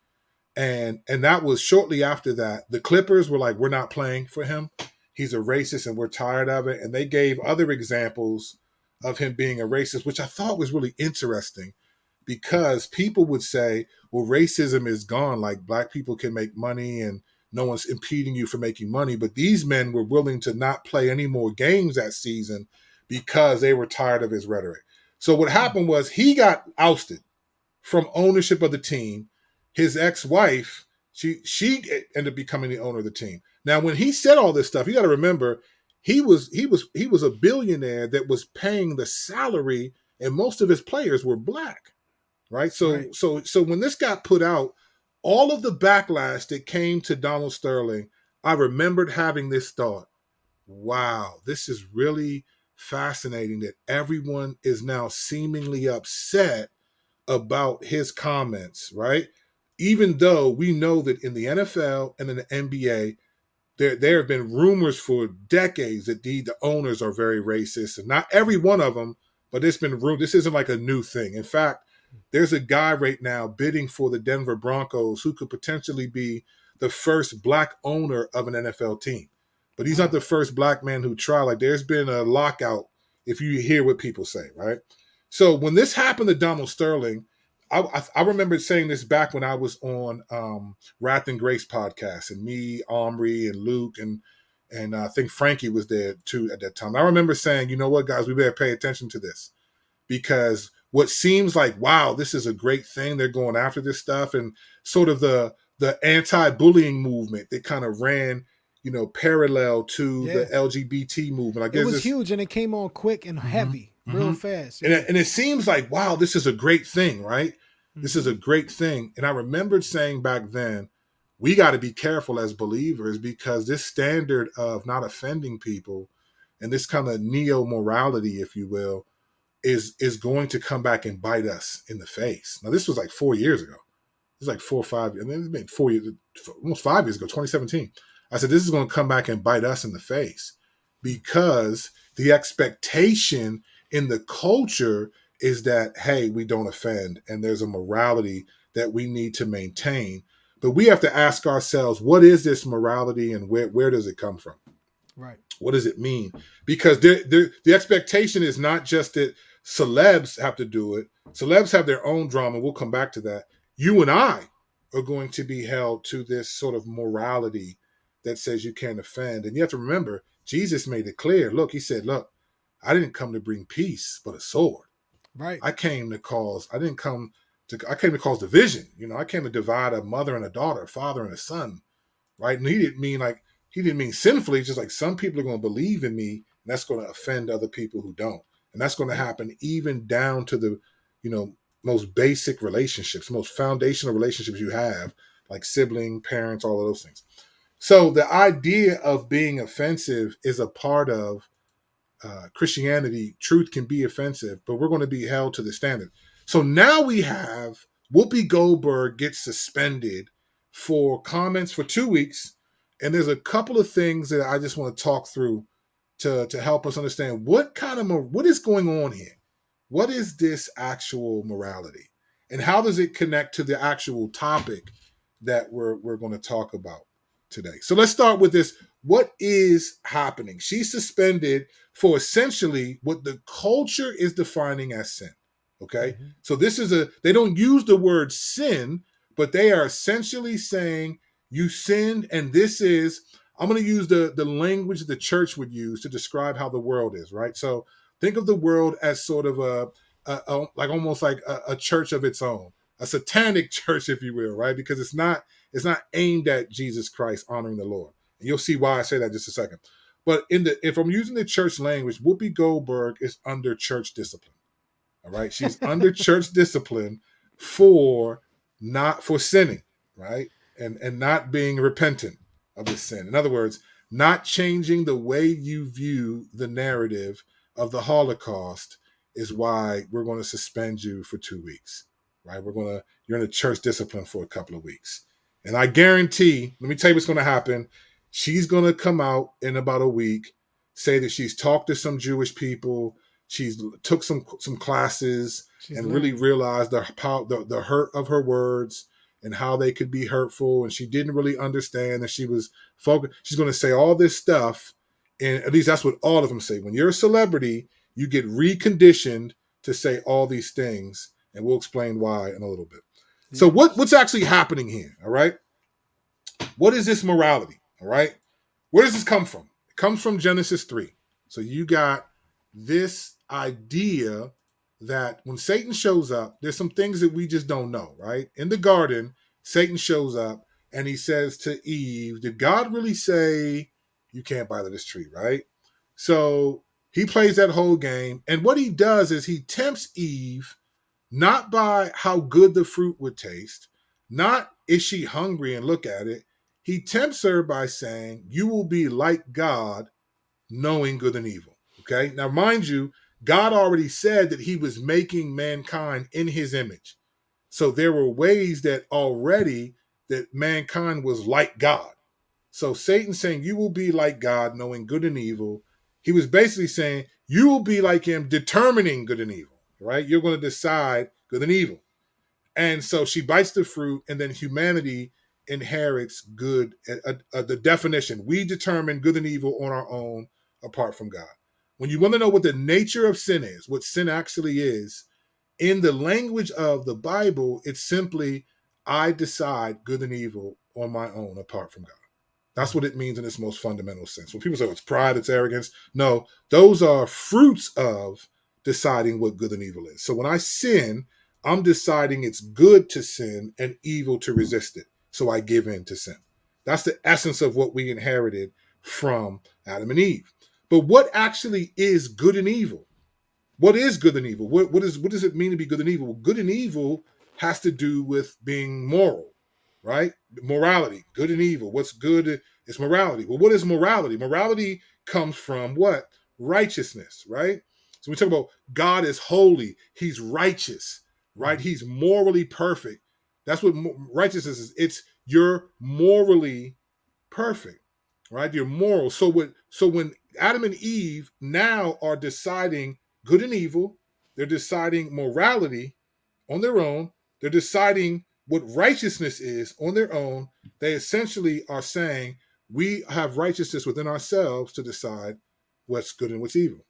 And that was shortly after that. The Clippers were like, we're not playing for him. He's a racist and we're tired of it. And they gave other examples of him being a racist, which I thought was really interesting because people would say, well, racism is gone. Like black people can make money and no one's impeding you from making money. But these men were willing to not play any more games that season because they were tired of his rhetoric. So what Mm. happened was he got ousted from ownership of the team. His ex-wife, she ended up becoming the owner of the team. Now, when he said all this stuff, you got to remember he was a billionaire that was paying the salary, and most of his players were black, right? So Right. so so when this got put out, all of the backlash that came to Donald Sterling, I remembered having this thought: wow, this is really fascinating that everyone is now seemingly upset about his comments, right? Even though we know that in the NFL and in the NBA, there have been rumors for decades that the owners are very racist, and not every one of them, but there's been room. This isn't like a new thing. In fact, there's a guy right now bidding for the Denver Broncos who could potentially be the first black owner of an NFL team, but he's not Wow. the first black man who tried. Like there's been a lockout, if you hear what people say, right? So when this happened to Donald Sterling, I remember saying this back when I was on Wrath and Grace podcast, and me, Omri, and Luke, and I think Frankie was there too at that time. I remember saying, you know what, guys, we better pay attention to this because what seems like, wow, this is a great thing. They're going after this stuff, and sort of the anti-bullying movement that kind of ran, parallel to the Yeah. LGBT movement. I It guess was this. huge and it came on quick and Mm-hmm, heavy, real mm-hmm. fast. And Yeah. it seems like, wow, this is a great thing, right? This is Mm-hmm. a great thing. And I remembered saying back then, we got to be careful as believers because this standard of not offending people and this kind of neo morality, if you will, is going to come back and bite us in the face. Now, this was like 4 years ago. It's like 4 or 5. And then it's been 4 years, almost 5 years ago, 2017. I said, this is going to come back and bite us in the face because the expectation in the culture is that, hey, we don't offend and there's a morality that we need to maintain. But we have to ask ourselves, what is this morality and where does it come from? Right. What does it mean? Because the expectation is not just that celebs have to do it. Celebs have their own drama. We'll come back to that. You and I are going to be held to this sort of morality that says you can't offend. And you have to remember, Jesus made it clear. Look, he said, look, I didn't come to bring peace, but a sword. Right. I came to cause, I came to cause division. I came to divide a mother and a daughter, a father and a son, right? And he didn't mean sinfully, just like some people are going to believe in me, and that's going to offend other people who don't. And that's going to Yep. happen even down to the, you know, most basic relationships, most foundational relationships you have, like sibling, parents, all of those things. So the idea of being offensive is a part of Christianity. Truth can be offensive, but we're going to be held to the standard. So now we have Whoopi Goldberg gets suspended for comments for 2 weeks, and there's a couple of things that I just want to talk through to help us understand what is going on here. what is this actual morality? And how does it connect to the actual topic that we're going to talk about today? So let's start with this. What is happening? She's suspended for essentially what the culture is defining as sin. Okay. Mhm. So this is they don't use the word sin, but they are essentially saying you sinned, and this is, I'm going to use the language the church would use to describe how the world is, right? So think of the world as sort of like almost like a church of its own, a satanic church, if you will, right? Because it's not aimed at Jesus Christ honoring the Lord. And you'll see why I say that in just a second. But if I'm using the church language, Whoopi Goldberg is under church discipline. All right. She's under church discipline for not for sinning, right? And not being repentant of the sin. In other words, not changing the way you view the narrative of the Holocaust is why we're going to suspend you for 2 weeks. Right? You're in a church discipline for a couple of weeks. And I guarantee, let me tell you what's going to happen. She's going to come out in about a week, say that she's talked to some Jewish people, she's took some classes, She's and really learned. realized the hurt of her words and how they could be hurtful, and she didn't really understand, and she was focused. She's going to say all this stuff, and at least that's what all of them say. When you're a celebrity, you get reconditioned to say all these things, and we'll explain why in a little bit. So Yep. what's actually happening here? All right, what is this morality? All right, where does this come from? It comes from Genesis 3. So you got this idea that when Satan shows up, there's some things that we just don't know, right? In the garden, Satan shows up and he says to Eve, did God really say you can't bite of this tree, right? So he plays that whole game. And what he does is he tempts Eve not by how good the fruit would taste, not is she hungry and look at it. He tempts her by saying, you will be like God, knowing good and evil. Okay. Now, mind you, God already said that he was making mankind in his image. So there were ways that already that mankind was like God. So Satan saying, you will be like God, knowing good and evil. He was basically saying, you will be like him, determining good and evil, right? You're going to decide good and evil. And so she bites the fruit, and then humanity inherits good. The definition, we determine good and evil on our own apart from God. When you want to know what the nature of sin is, what sin actually is, in the language of the Bible, it's simply, I decide good and evil on my own apart from God. That's what it means in its most fundamental sense. When people say it's pride, it's arrogance, no, those are fruits of deciding what good and evil is. So when I sin, I'm deciding it's good to sin and evil to resist it. So I give in to sin. That's the essence of what we inherited from Adam and Eve. But what actually is good and evil? What is good and evil? What does it mean to be good and evil? Well, good and evil has to do with being moral, right? Morality, good and evil. What's good is morality. Well, what is morality? Morality comes from what? Righteousness, right? So we talk about God is holy. He's righteous, right? Mhm. He's morally perfect. That's what righteousness is. It's you're morally perfect, right? You're moral. So when Adam and Eve now are deciding good and evil, they're deciding morality on their own, they're deciding what righteousness is on their own. They essentially are saying we have righteousness within ourselves to decide what's good and what's evil,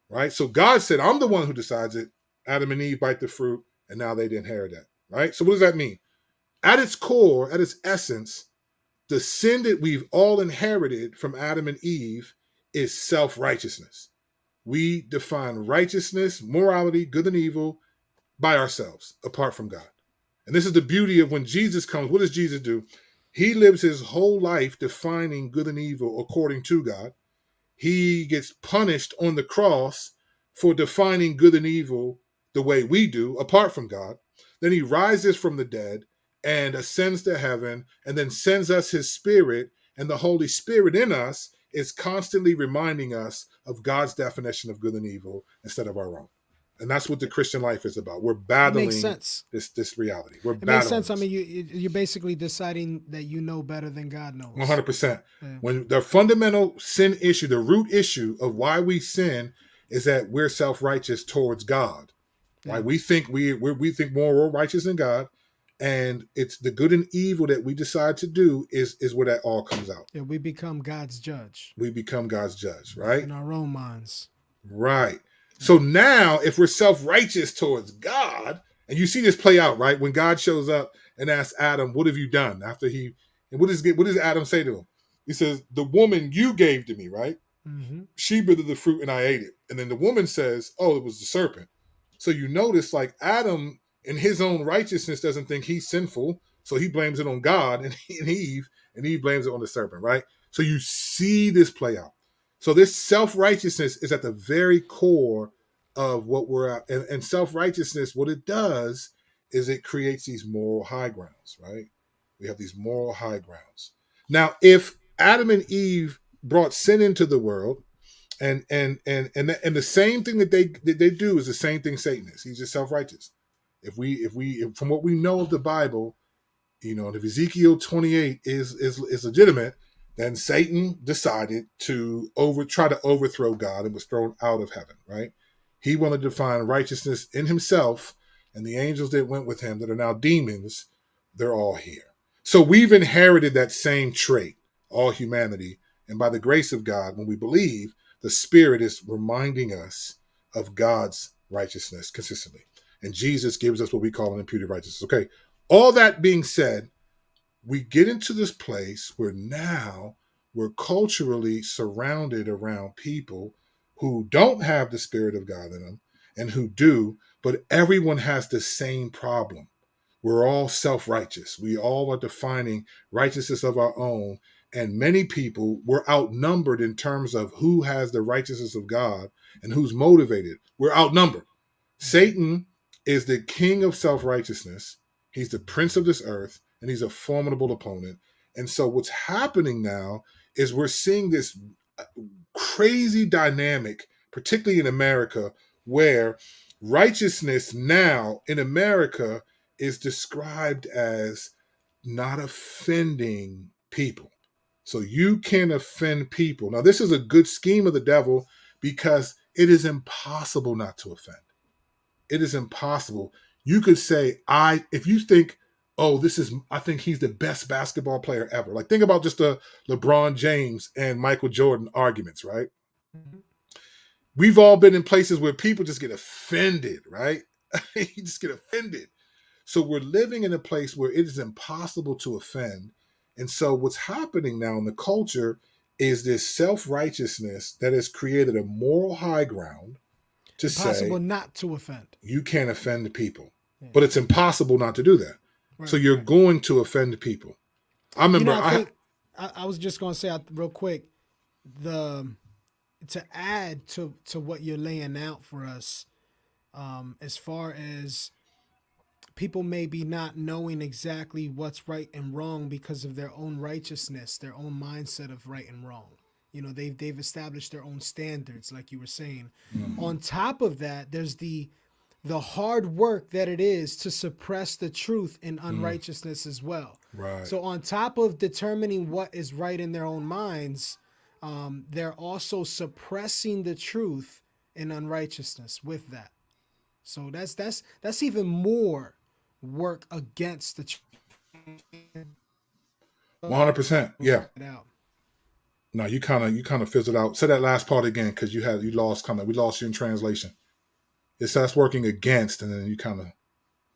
right? So God said, I'm the one who decides it. Adam and Eve bite the fruit, and now they inherit that, right? So what does that mean? At its core, at its essence, the sin that we've all inherited from Adam and Eve is self-righteousness. We define righteousness, morality, good and evil by ourselves, apart from God. And this is the beauty of when Jesus comes. What does Jesus do? He lives his whole life defining good and evil according to God. He gets punished on the cross for defining good and evil the way we do, apart from God. Then he rises from the dead and ascends to heaven, and then sends us his spirit, and the Holy Spirit in us is constantly reminding us of God's definition of good and evil instead of our own. And that's what the Christian life is about. We're It makes battling sense. this reality. We're It makes battling sense. I this. mean, you're basically deciding that you know better than God knows. 100%. Yeah. When the fundamental sin issue, the root issue of why we sin is that we're self-righteous towards God. Yeah. right? We think we think more righteous than God, and it's the good and evil that we decide to do is where that all comes out. Yeah, we become God's judge We become God's judge, right? in our own minds. Right. Yeah. So now, if we're self-righteous towards God, and you see this play out, right? When God shows up and asks Adam, "What have you done?" After and what does Adam say to him? He says, "The woman you gave to me, right? Mm-hmm. She bit of the fruit and I ate it." And then the woman says, "Oh, it was the serpent." So you notice, like Adam, in his own righteousness, doesn't think he's sinful, so he blames it on God, and Eve blames it on the serpent, right? So you see this play out. So this self-righteousness is at the very core of what we're at. And self-righteousness, what it does is it creates these moral high grounds, right? We have these moral high grounds. Now, if Adam and Eve brought sin into the world, and the same thing that they do is the same thing Satan is. He's just self-righteous. If from what we know of the Bible, if Ezekiel 28 is legitimate, then Satan decided to try to overthrow God and was thrown out of heaven, right? He wanted to find righteousness in himself, and the angels that went with him that are now demons, they're all here. So we've inherited that same trait, all humanity, and by the grace of God, when we believe, the Spirit is reminding us of God's righteousness consistently. And Jesus gives us what we call an imputed righteousness. Okay, all that being said, we get into this place where now we're culturally surrounded around people who don't have the Spirit of God in them and who do, but everyone has the same problem. We're all self-righteous. We all are defining righteousness of our own. And many people were outnumbered in terms of who has the righteousness of God and who's motivated. We're outnumbered. Satan is the king of self-righteousness. He's the prince of this earth, and he's a formidable opponent. And so what's happening now is we're seeing this crazy dynamic, particularly in America, where righteousness now in America is described as not offending people. So you can offend people. Now, this is a good scheme of the devil because it is impossible not to offend. It is impossible. You could say, if you think, oh, I think he's the best basketball player ever. Like, think about just the LeBron James and Michael Jordan arguments, right? Mm-hmm. We've all been in places where people just get offended, right? You just get offended. So we're living in a place where it is impossible to offend. And so what's happening now in the culture is this self-righteousness that has created a moral high ground to Impossible say not to offend. you can't offend the people. Yeah. But it's impossible not to do that. Right, so you're right. going to offend people. I remember I was just going to say real quick, to add to what you're laying out for us, as far as people may be not knowing exactly what's right and wrong because of their own righteousness, their own mindset of right and wrong. They've established their own standards, like you were saying. Mm-hmm. On top of that, there's the hard work that it is to suppress the truth in unrighteousness as well. Right. So on top of determining what is right in their own minds, they're also suppressing the truth in unrighteousness with that. So that's even more work against the 100%. Yeah. No, you kind of fizzled out. Say that last part again, because we lost you in translation. It's us working against, and then you kind of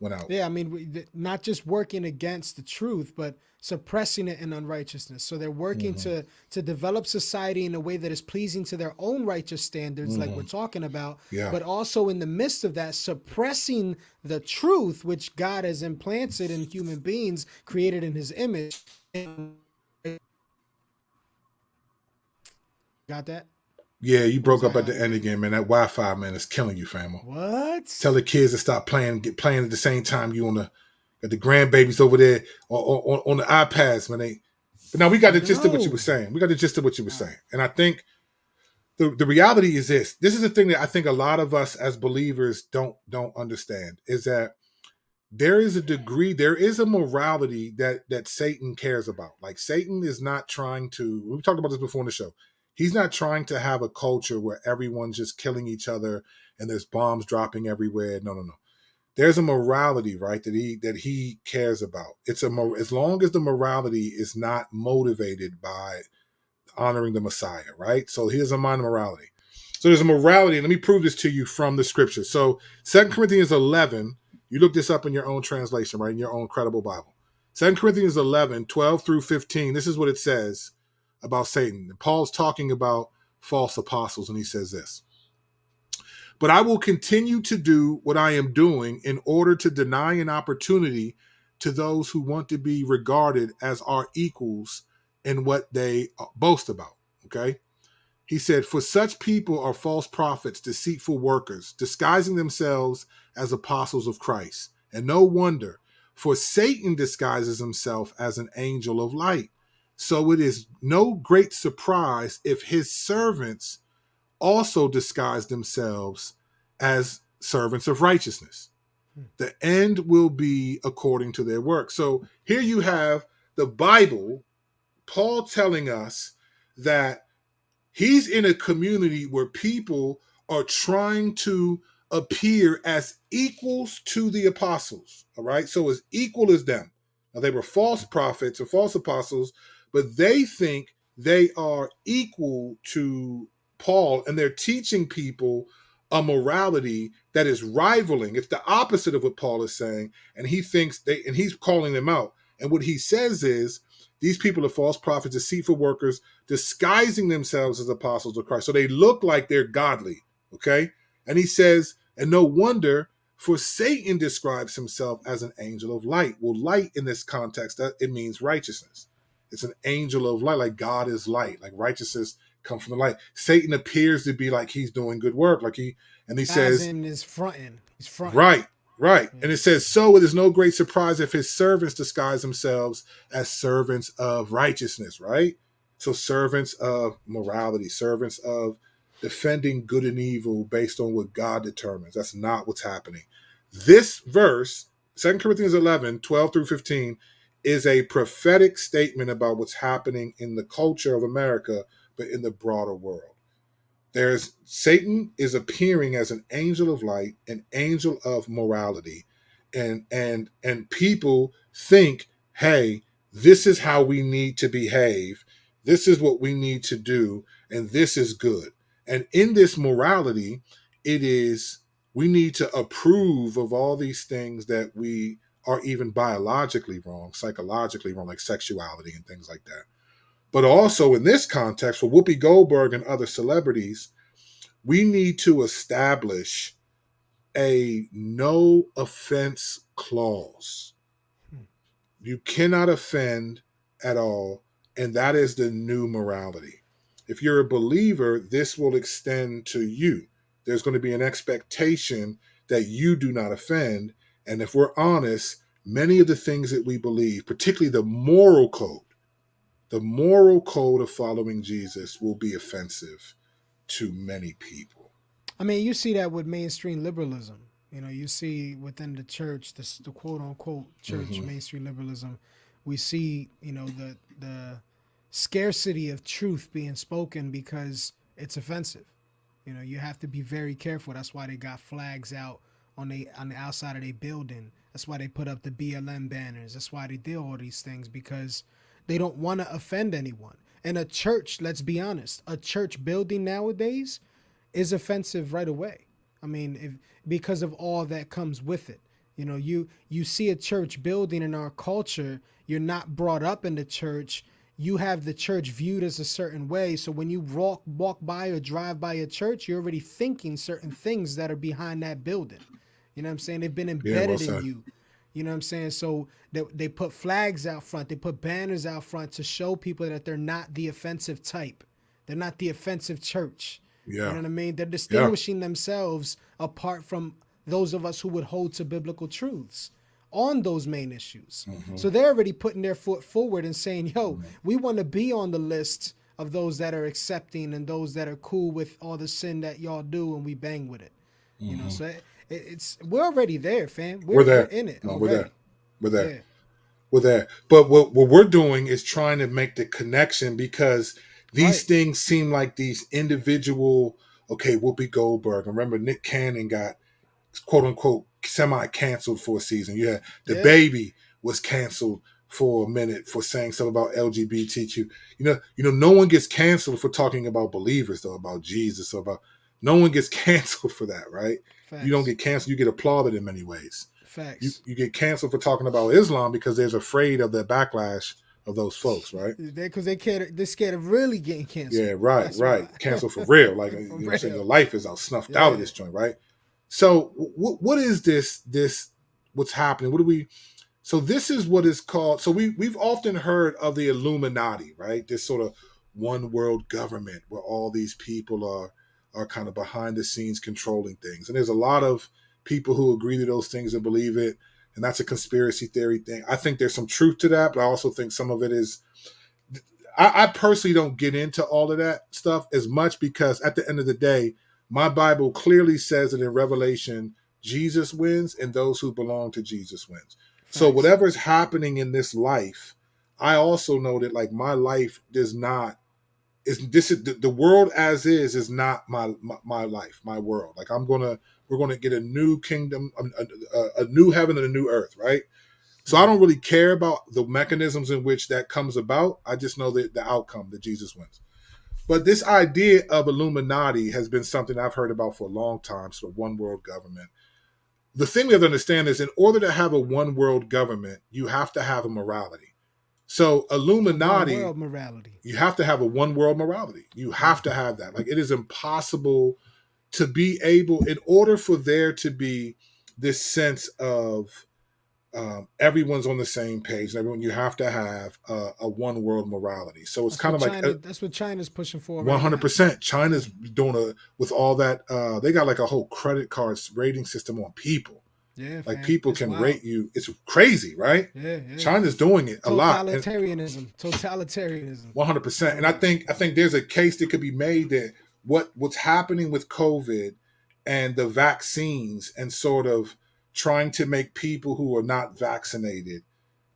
went out. Yeah, I mean, not just working against the truth, but suppressing it in unrighteousness. So they're working to develop society in a way that is pleasing to their own righteous standards, like we're talking about, but also in the midst of that, suppressing the truth, which God has implanted in human beings, created in his image. Got that? Yeah, you broke up at the end again, man. That Wi-Fi, man, is killing you, family. What? Tell the kids to stop playing at the same time you got the grandbabies over there on the iPads, man. But now we got the gist of what you were saying. And I think the reality is this. This is the thing that I think a lot of us as believers don't understand, is that there is a morality that Satan cares about. Like, Satan is not trying to, we talked about this before in the show. He's not trying to have a culture where everyone's just killing each other and there's bombs dropping everywhere. No, no, no. There's a morality, right, that he cares about. It's as long as the morality is not motivated by honoring the Messiah, right? So here's a mind of morality. So there's a morality, and let me prove this to you from the scripture. So 2 Corinthians 11, you look this up in your own translation, right, in your own credible Bible. 2 Corinthians 11, 12 through 15, this is what it says about Satan. And Paul's talking about false apostles, and he says this. But I will continue to do what I am doing in order to deny an opportunity to those who want to be regarded as our equals in what they boast about. Okay? He said, for such people are false prophets, deceitful workers, disguising themselves as apostles of Christ. And no wonder, for Satan disguises himself as an angel of light. So it is no great surprise if his servants also disguise themselves as servants of righteousness. The end will be according to their work. So here you have the Bible, Paul telling us that he's in a community where people are trying to appear as equals to the apostles. All right. So as equal as them. Now, they were false prophets or false apostles, but they think they are equal to Paul, and they're teaching people a morality that is rivaling. It's the opposite of what Paul is saying. And he thinks and he's calling them out. And what he says is, these people are false prophets, deceitful workers, disguising themselves as apostles of Christ. So they look like they're godly, okay? And he says, and no wonder, for Satan describes himself as an angel of light. Well, light in this context, it means righteousness. It's an angel of light, like God is light, like righteousness comes from the light. Satan appears to be like he's doing good work, and he says, is fronting. He's fronting. Right. Right. And it says, so it is no great surprise if his servants disguise themselves as servants of righteousness, right? So servants of morality, servants of defending good and evil based on what God determines. That's not what's happening. This verse, 2 Corinthians 11, 12 through 15, is a prophetic statement about what's happening in the culture of America, but in the broader world. Satan is appearing as an angel of light, an angel of morality, and people think, hey, this is how we need to behave, this is what we need to do, and this is good. And in this morality, we need to approve of all these things that we are even biologically wrong, psychologically wrong, like sexuality and things like that. But also in this context, for Whoopi Goldberg and other celebrities, we need to establish a no offense clause. You cannot offend at all, and that is the new morality. If you're a believer, this will extend to you. There's going to be an expectation that you do not offend, and if we're honest, many of the things that we believe, particularly the moral code of following Jesus, will be offensive to many people. I mean, you see that with mainstream liberalism. You know, you see within the church, the quote unquote church, mainstream liberalism, we see, you know, the scarcity of truth being spoken because it's offensive. You know, you have to be very careful. That's why they got flags out on the outside of their building. That's why they put up the BLM banners. That's why they did all these things, because they don't want to offend anyone. And a church, let's be honest, a church building nowadays is offensive right away. I mean, because of all that comes with it. You know, you see a church building in our culture, you're not brought up in the church, you have the church viewed as a certain way. So when you walk by or drive by a church, you're already thinking certain things that are behind that building. You know what I'm saying? They've been embedded in you. You know what I'm saying? So they put flags out front. They put banners out front to show people that they're not the offensive type. They're not the offensive church. Yeah. You know what I mean? They're distinguishing themselves apart from those of us who would hold to biblical truths on those main issues. So they're already putting their foot forward and saying, yo, we want to be on the list of those that are accepting and those that are cool with all the sin that y'all do, and we bang with it. You know, so we're already there, fam. We're there. We're in it. No, we're there. We're there. We're there. But what we're doing is trying to make the connection, because These Right. things seem like these individual, okay, Whoopi Goldberg. Remember, Nick Cannon got quote unquote semi canceled for a season. Yeah, the Yeah. baby was canceled for a minute for saying something about LGBTQ. No one gets canceled for talking about believers though, about Jesus or about. No one gets canceled for that, right? You don't Facts. get canceled. You get applauded in many ways. You Facts. you get canceled for talking about Islam because there's afraid of the backlash of those folks, right? Because they're scared of really getting canceled. Yeah, right, That's right. why. Cancel for real. Like For I'm saying, real. your life is out snuffed out of Yeah. this joint, right? So what is this what's happening? What do we so this is what is called so we've often heard of the Illuminati, right? This sort of one world government where all these people are kind of behind the scenes controlling things. And there's a lot of people who agree to those things and believe it. And that's a conspiracy theory thing. I think there's some truth to that, but I also think some of it is I personally don't get into all of that stuff as much because at the end of the day, my Bible clearly says that in Revelation, Jesus wins and those who belong to Jesus wins. So Facts. whatever's happening in this life, I also know that like my life does not is this is the world as is not my life, my world. Like we're gonna get a new kingdom, a new heaven and a new earth, right? So I Right. don't really care about the mechanisms in which that comes about. I just know that the outcome that Jesus wins. But this idea of Illuminati has been something I've heard about for a long time, sort of one world government. The thing we have to understand is in order to have a one world government, you have to have a morality. So A one Illuminati, world morality. you have to have a one world morality. You have to have that. Like it is impossible to be able, in order for there to be this sense of everyone's on the same page. Everyone, you have to have a one world morality. So it's That's kind what of like China. That's what China's pushing for one right hundred now. percent. China's Yeah. doing with all that. They got like a whole credit card rating system on people. Yeah, Like fam. people It's can wild. rate you. It's crazy, right? Yeah, yeah. China's doing it a lot, and Totalitarianism. Totalitarianism. 100%. For And I real. think I think there's a case that could be made that what's happening with COVID and the vaccines and sort of trying to make people who are not vaccinated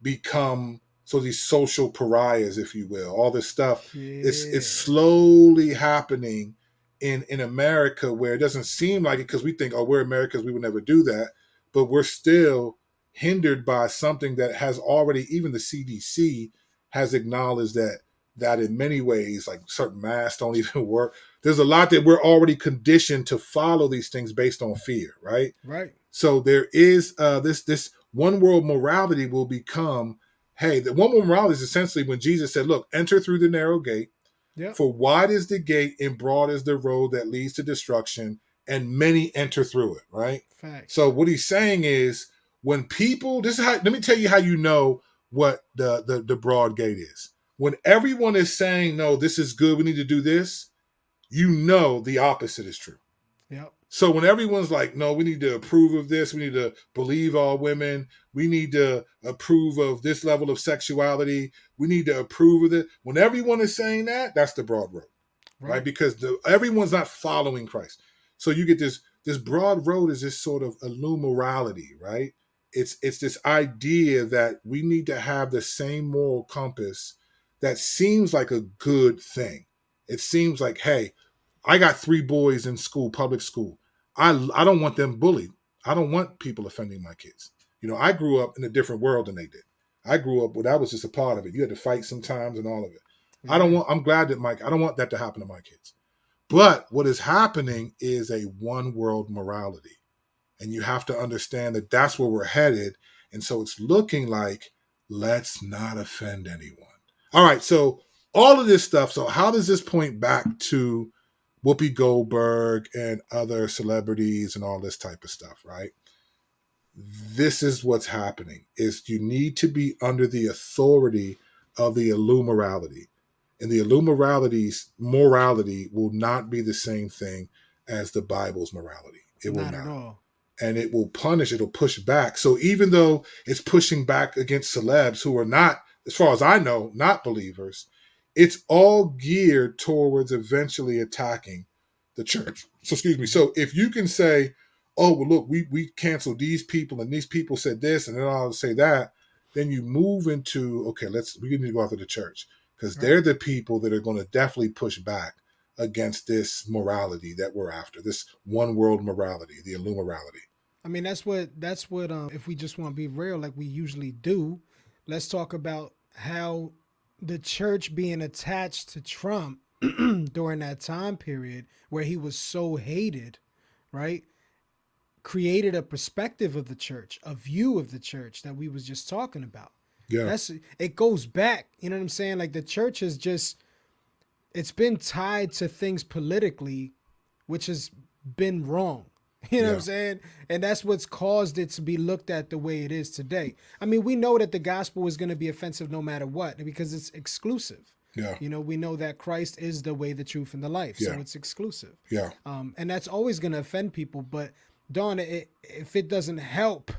become so these social pariahs, if you will. All this stuff it's Yeah. slowly happening in America where it doesn't seem like it because we think, oh, we're Americans, we would never do that, but we're still hindered by something that has already even the CDC has acknowledged that in many ways, like certain masks don't even work. There's a lot that we're already conditioned to follow these things based on fear, right? Right. So there is this one world morality will become, hey, the one world morality is essentially when Jesus said, look, enter through the narrow gate, Yep. for wide is the gate and broad is the road that leads to destruction, and many enter through it, right? Facts. So what he's saying is when people, this is how, let me tell you how you know what the broad gate is. When everyone is saying, no, this is good, we need to do this, you know the opposite is true. Yep. So when everyone's like, no, we need to approve of this, we need to believe all women, we need to approve of this level of sexuality, we need to approve of it. When everyone is saying that, that's the broad road, right? Right. Because everyone's not following Christ. So you get this broad road is this sort of illumorality, right? It's this idea that we need to have the same moral compass that seems like a good thing. It seems like, hey, I got 3 boys in school, public school. I don't want them bullied. I don't want people offending my kids. I grew up in a different world than they did. I grew up where that was just a part of it. You had to fight sometimes and all of it. Yeah. I'm glad that I don't want that to happen to my kids. But what is happening is a one world morality. And you have to understand that that's where we're headed. And so it's looking like, let's not offend anyone. All right. So all of this stuff. So how does this point back to Whoopi Goldberg and other celebrities and all this type of stuff, right? This is what's happening is you need to be under the authority of the Illumorality. And the Illumorality's morality will not be the same thing as the Bible's morality. It will Not at not. all. And it will punish, it'll push back. So even though it's pushing back against celebs who are not, as far as I know, not believers, it's all geared towards eventually attacking the church. So excuse me. So if you can say, oh, well, look, we canceled these people and these people said this and then I'll say that, then you move into, okay, we need to go after the church. because they're the people that are going to definitely push back against this morality that we're after, this one world morality, the Illumirality. I mean, that's what if we just want to be real, like we usually do, let's talk about how the church being attached to Trump during that time period where he was so hated, right? Created a perspective of the church, a view of the church that we was just talking about. Yeah. It goes back, you know what I'm saying? Like the church has just, it's been tied to things politically, which has been wrong. You know what I'm saying? And that's what's caused it to be looked at the way it is today. I mean, we know that the gospel is going to be offensive no matter what because it's exclusive. Yeah. You know, we know that Christ is the way, the truth, and the life. So it's exclusive. Yeah. And that's always going to offend people. But, Dawn, if it doesn't help,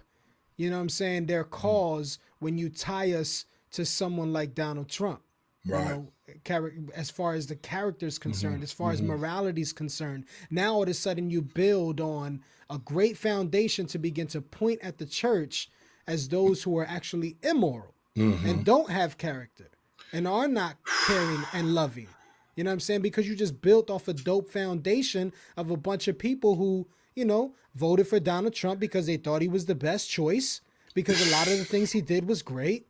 you know what I'm saying, their cause when you tie us to someone like Donald Trump. Right. You know, as far as the character is concerned, as far as morality is concerned, now all of a sudden you build on a great foundation to begin to point at the church as those who are actually immoral and don't have character and are not caring and loving. You know what I'm saying? Because you just built off a dope foundation of a bunch of people who, you know, voted for Donald Trump because they thought he was the best choice, because a lot of the things he did was great,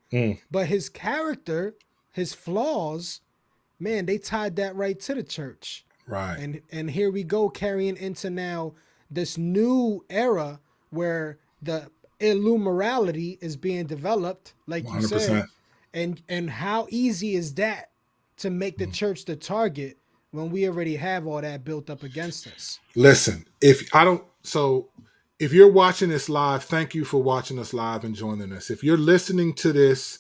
but his character, his flaws, man, they tied that right to the church. Right. And here we go, carrying into now this new era where the Illumirality is being developed, like 100%. you said. And how easy is that to make the church the target when we already have all that built up against us? Listen, if you're watching this live, thank you for watching us live and joining us. If you're listening to this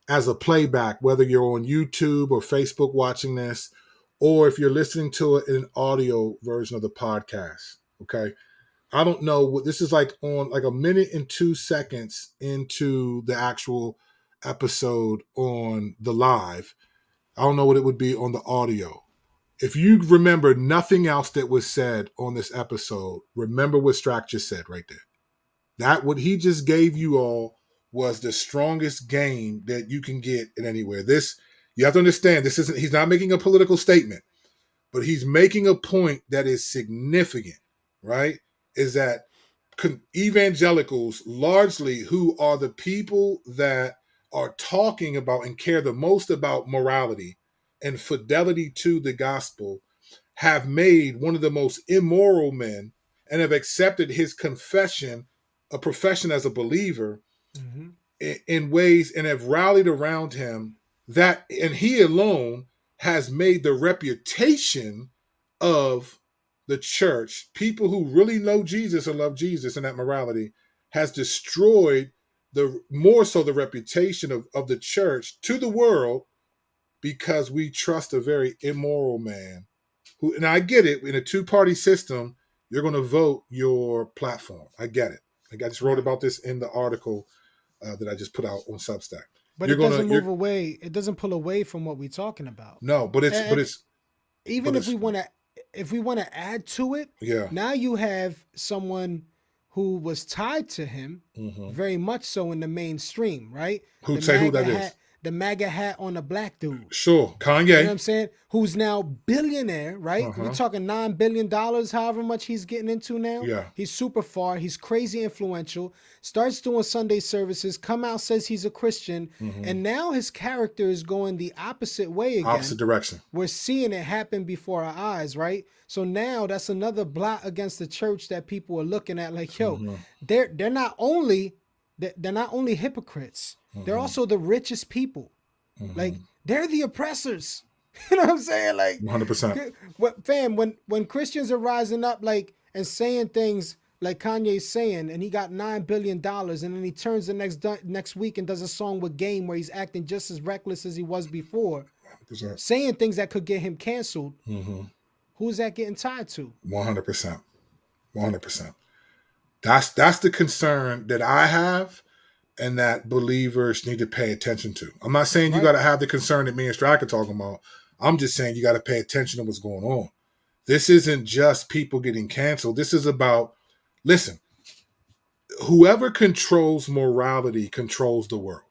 as a playback, whether you're on YouTube or Facebook watching this, or if you're listening to it in an audio version of the podcast, okay? I don't know what this is like on like a minute and 2 seconds into the actual episode on the live. I don't know what it would be on the audio. If you remember nothing else that was said on this episode, remember what Strack just said right there. That what he just gave you all was the strongest game that you can get in anywhere. This, you have to understand, this isn't, he's not making a political statement, but he's making a point that is significant, right? Is that evangelicals, largely who are the people that are talking about and care the most about morality and fidelity to the gospel, have made one of the most immoral men and have accepted his confession, a profession as a believer, in ways, and have rallied around him, that, and he alone has made the reputation of the church, people who really know Jesus and love Jesus and that morality, has destroyed more so the reputation of the church to the world, because we trust a very immoral man who, and I get it, in a two-party system, you're going to vote your platform. I get it. I just wrote about this in the article that I just put out on Substack. But it doesn't move away. It doesn't pull away from what we're talking about. No, but it's even if we want to add to it. Yeah. Now you have someone who was tied to him, very much so in the mainstream, right? Who that is? The MAGA hat on a black dude. Sure, Kanye. You know what I'm saying? Who's now billionaire, right? We're talking $9 billion, however much he's getting into now. Yeah. He's super far. He's crazy influential. Starts doing Sunday services, come out, says he's a Christian. And now his character is going the opposite way again. Opposite direction. We're seeing it happen before our eyes, right? So now that's another blot against the church that people are looking at like, yo, they're not only hypocrites, they're also the richest people. Like, they're the oppressors. You know what I'm saying? Like 100%. Fam, when Christians are rising up like and saying things like Kanye's saying, and he got $9 billion, and then he turns the next week and does a song with Game where he's acting just as reckless as he was before, 100%. saying things that could get him canceled. Who's that getting tied to? 100%. 100%. That's the concern that I have, and that believers need to pay attention to. I'm not saying you got to have the concern that me and Strack are talking about. I'm just saying you got to pay attention to what's going on. This isn't just people getting canceled. This is about, listen, whoever controls morality controls the world.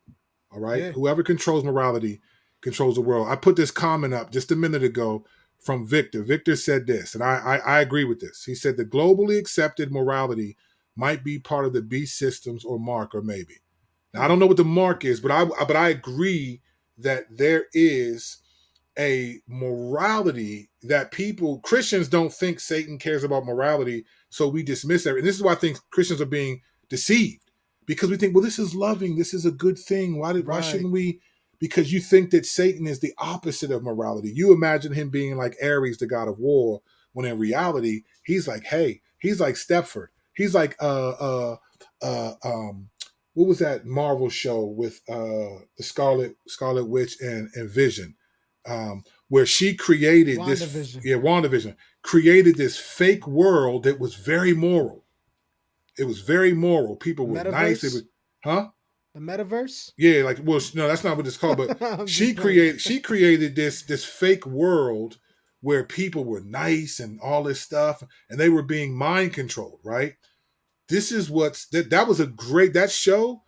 All right? Yeah. Whoever controls morality controls the world. I put this comment up just a minute ago from Victor. Victor said this, and I agree with this. He said the globally accepted morality might be part of the beast systems or mark, or maybe. Now I don't know what the mark is, but I agree that there is a morality that Christians don't think Satan cares about morality, so we dismiss it. And this is why I think Christians are being deceived, because we think, well, this is loving, this is a good thing. Why shouldn't we? Because you think that Satan is the opposite of morality. You imagine him being like Ares, the god of war, when in reality, he's like, hey, he's like Stepford. He's like what was that Marvel show with the Scarlet Witch and Vision? Where she created WandaVision created this fake world that was very moral. It was very moral. People were nice. It was, The metaverse? Yeah, like, well, no, that's not what it's called. But she created this fake world where people were nice and all this stuff, and they were being mind controlled, right? This is that was a great, that show.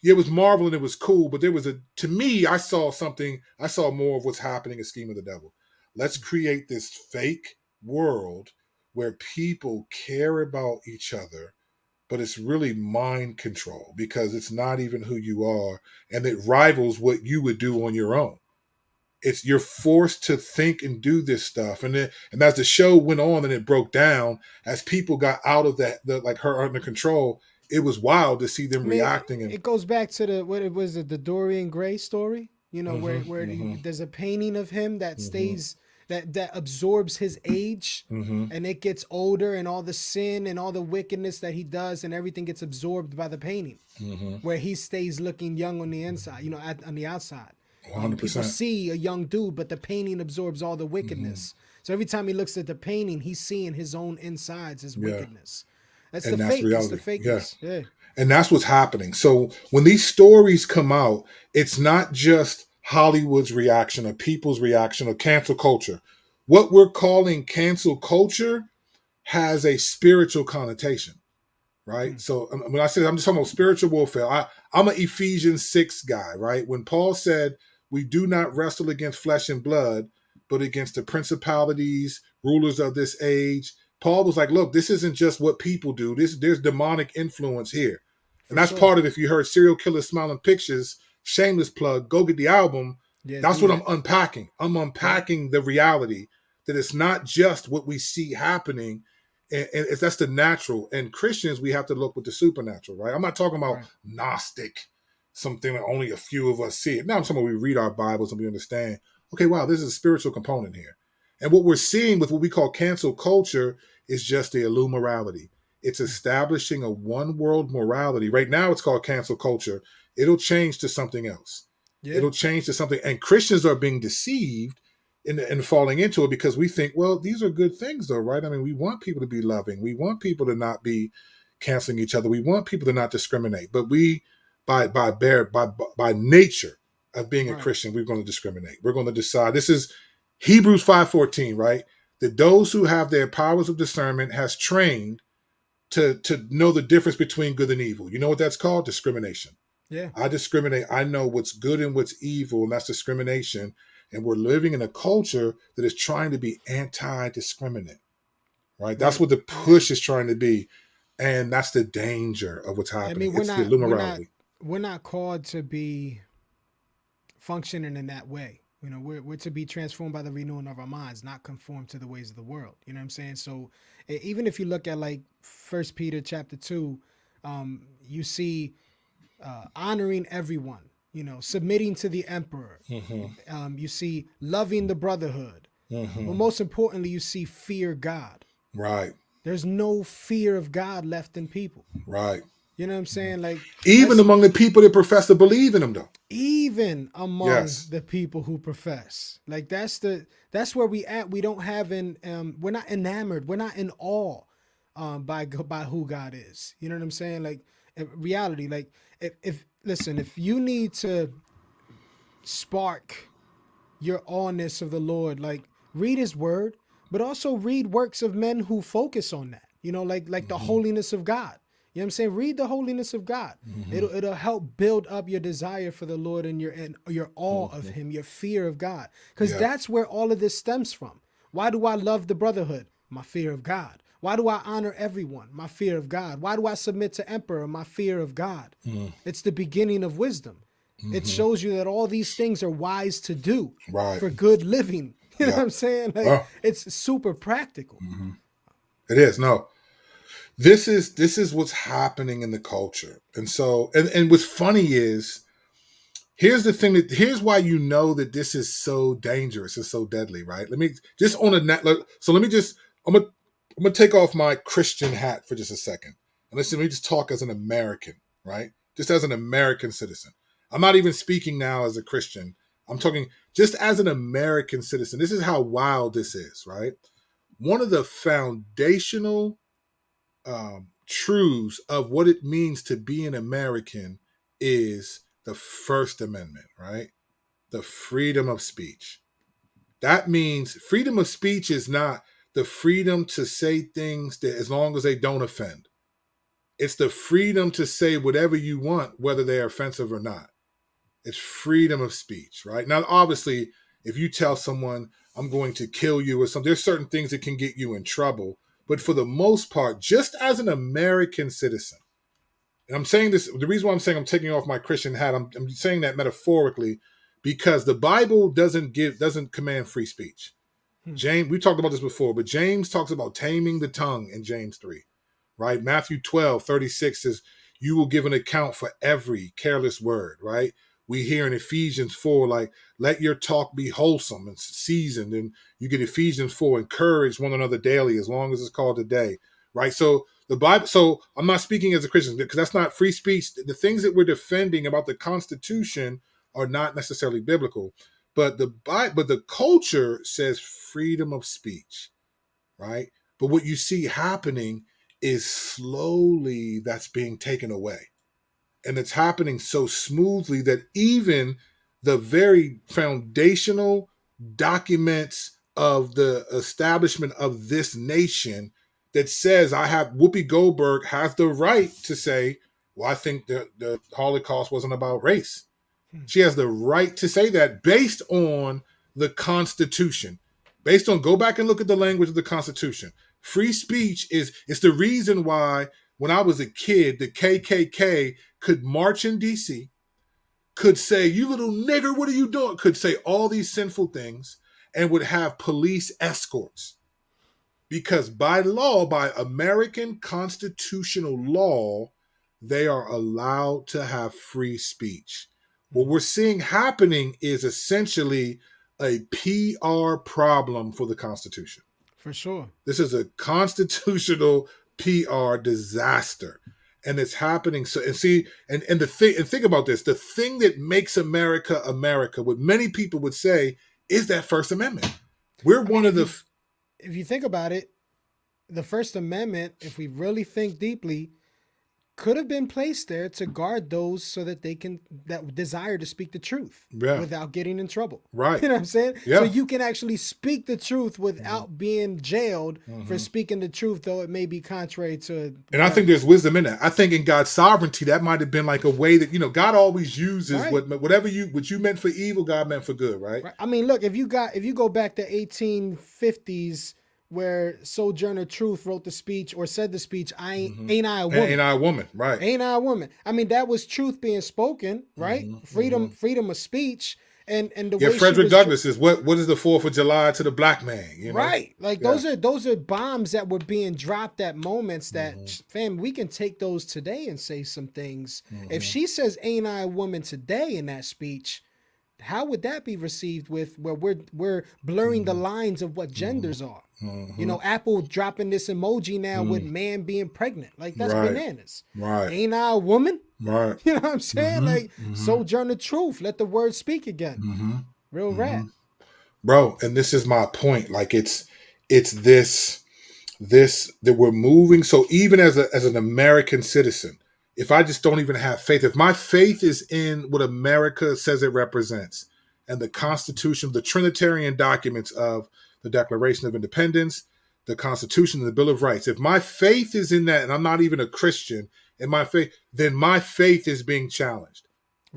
It was Marvel and it was cool, but to me, I saw more of what's happening in Scheme of the Devil. Let's create this fake world where people care about each other, but it's really mind control because it's not even who you are, and it rivals what you would do on your own. You're forced to think and do this stuff, and as the show went on and it broke down, as people got out of like her under control, it was wild to see them reacting. And it goes back to the Dorian Gray story, where there's a painting of him that stays that absorbs his age, and it gets older, and all the sin and all the wickedness that he does and everything gets absorbed by the painting, where he stays looking young on the inside, on the outside. 100%. People see a young dude, but the painting absorbs all the wickedness. So every time he looks at the painting, he's seeing his own insides, his wickedness. That's the fake. That's the fakeness. Yeah. And that's what's happening. So when these stories come out, it's not just Hollywood's reaction or people's reaction or cancel culture. What we're calling cancel culture has a spiritual connotation, right? So when I say, I'm just talking about spiritual warfare. I'm an Ephesians 6 guy, right? When Paul said, we do not wrestle against flesh and blood, but against the principalities, rulers of this age. Paul was like, look, this isn't just what people do. There's demonic influence here. And that's part of, if you heard Serial Killer Smiling Pictures, shameless plug, go get the album. That's what I'm unpacking. I'm unpacking the reality that it's not just what we see happening. And that's the natural. And Christians, we have to look with the supernatural, right? I'm not talking about Gnostic, something that only a few of us see it. Now I'm talking about we read our Bibles and we understand, okay, wow, this is a spiritual component here. And what we're seeing with what we call cancel culture is just the illuminality. It's establishing a one world morality. Right now it's called cancel culture. It'll change to something else. Yeah. It'll change to something. And Christians are being deceived and falling into it because we think, well, these are good things though, right? I mean, we want people to be loving. We want people to not be canceling each other. We want people to not discriminate. But we, by nature of being a Christian, we're going to discriminate. We're going to decide. This is Hebrews 5:14, right? That those who have their powers of discernment has trained to know the difference between good and evil. You know what that's called? Discrimination. Yeah. I discriminate. I know what's good and what's evil, and that's discrimination. And we're living in a culture that is trying to be anti-discriminant, right? That's what the push is trying to be. And that's the danger of what's happening. It's the illuminality. We're not called to be functioning in that way. We're to be transformed by the renewing of our minds, not conform to the ways of the world. You know what I'm saying? So even if you look at like 1 Peter chapter 2, you see honoring everyone, submitting to the emperor. You see loving the brotherhood. But most importantly, you see fear God. Right. There's no fear of God left in people. Right. You know what I'm saying? Like even among the people that profess to believe in him, though. Even among the people who profess, like that's where we at. We don't have we're not enamored. We're not in awe by who God is. You know what I'm saying? Like in reality, like if you need to spark your awness of the Lord, like read his word, but also read works of men who focus on that, like the holiness of God. You know what I'm saying? Read the holiness of God. It'll help build up your desire for the Lord and your awe of him, your fear of God. Because that's where all of this stems from. Why do I love the brotherhood? My fear of God. Why do I honor everyone? My fear of God. Why do I submit to emperor? My fear of God. It's the beginning of wisdom. It shows you that all these things are wise to do for good living. You know what I'm saying? Like, it's super practical. It is. No, this is what's happening in the culture. And so, and what's funny is, here's the thing here's why you know that this is so dangerous and so deadly, right? Let me just on a net. So let me just, I'm gonna take off my Christian hat for just a second. And let me just talk as an American, right? Just as an American citizen. I'm not even speaking now as a Christian. I'm talking just as an American citizen. This is how wild this is, right? One of the foundational truths of what it means to be an American is the First Amendment, right? The freedom of speech. That means freedom of speech is not the freedom to say things that as long as they don't offend. It's the freedom to say whatever you want, whether they're offensive or not. It's freedom of speech, right? Now, obviously, if you tell someone, I'm going to kill you or something, there's certain things that can get you in trouble. But for the most part, just as an American citizen, and I'm saying this, the reason why I'm saying I'm taking off my Christian hat, I'm saying that metaphorically because the Bible doesn't command free speech. James, we talked about this before, but James talks about taming the tongue in James 3, right? Matthew 12:36 says, you will give an account for every careless word, right? We hear in Ephesians 4, like, let your talk be wholesome and seasoned. And you get Ephesians 4, encourage one another daily as long as it's called today, right? So the Bible, so I'm not speaking as a Christian because that's not free speech. The things that we're defending about the Constitution are not necessarily biblical, but the culture says freedom of speech, right? But what you see happening is slowly that's being taken away. And it's happening so smoothly that even the very foundational documents of the establishment of this nation that says Whoopi Goldberg has the right to say, well, I think the Holocaust wasn't about race. She has the right to say that based on the Constitution. Go back and look at the language of the Constitution. Free speech it's the reason why when I was a kid, the KKK could march in D.C., could say, you little nigger, what are you doing? Could say all these sinful things and would have police escorts. Because by law, by American constitutional law, they are allowed to have free speech. What we're seeing happening is essentially a PR problem for the Constitution. For sure. This is a constitutional PR disaster. And it's happening. So, and see, and think about this. The thing that makes America, America, what many people would say, is that First Amendment. If you think about it, the First Amendment, if we really think deeply, could have been placed there to guard those so that that desire to speak the truth without getting in trouble. Right. You know what I'm saying? Yeah. So you can actually speak the truth without being jailed for speaking the truth, though it may be contrary to. And I think there's wisdom in that. I think in God's sovereignty, that might have been like a way that, God always uses what you meant for evil, God meant for good, right? I mean, look, if you go back to 1850s, where Sojourner Truth wrote the speech or said the speech, ain't I a woman? Ain't I a woman, right. Ain't I a woman? I mean, that was truth being spoken, right? Freedom of speech. And the way Frederick Douglass is what is the 4th of July to the black man, Right. Like those are bombs that were being dropped at moments that, fam, we can take those today and say some things. If she says, ain't I a woman today in that speech, how would that be received where we're blurring the lines of what genders are? Apple dropping this emoji now with man being pregnant. Like, that's bananas. Right. Ain't I a woman? Right. You know what I'm saying? Sojourner Truth, let the word speak again. Real rap. Bro, and this is my point. Like, it's this that we're moving. So even as an American citizen, if I just don't even have faith, if my faith is in what America says it represents and the Constitution, the Trinitarian documents of the Declaration of Independence, the Constitution and the Bill of Rights, if my faith is in that and I'm not even a Christian in my faith, then my faith is being challenged.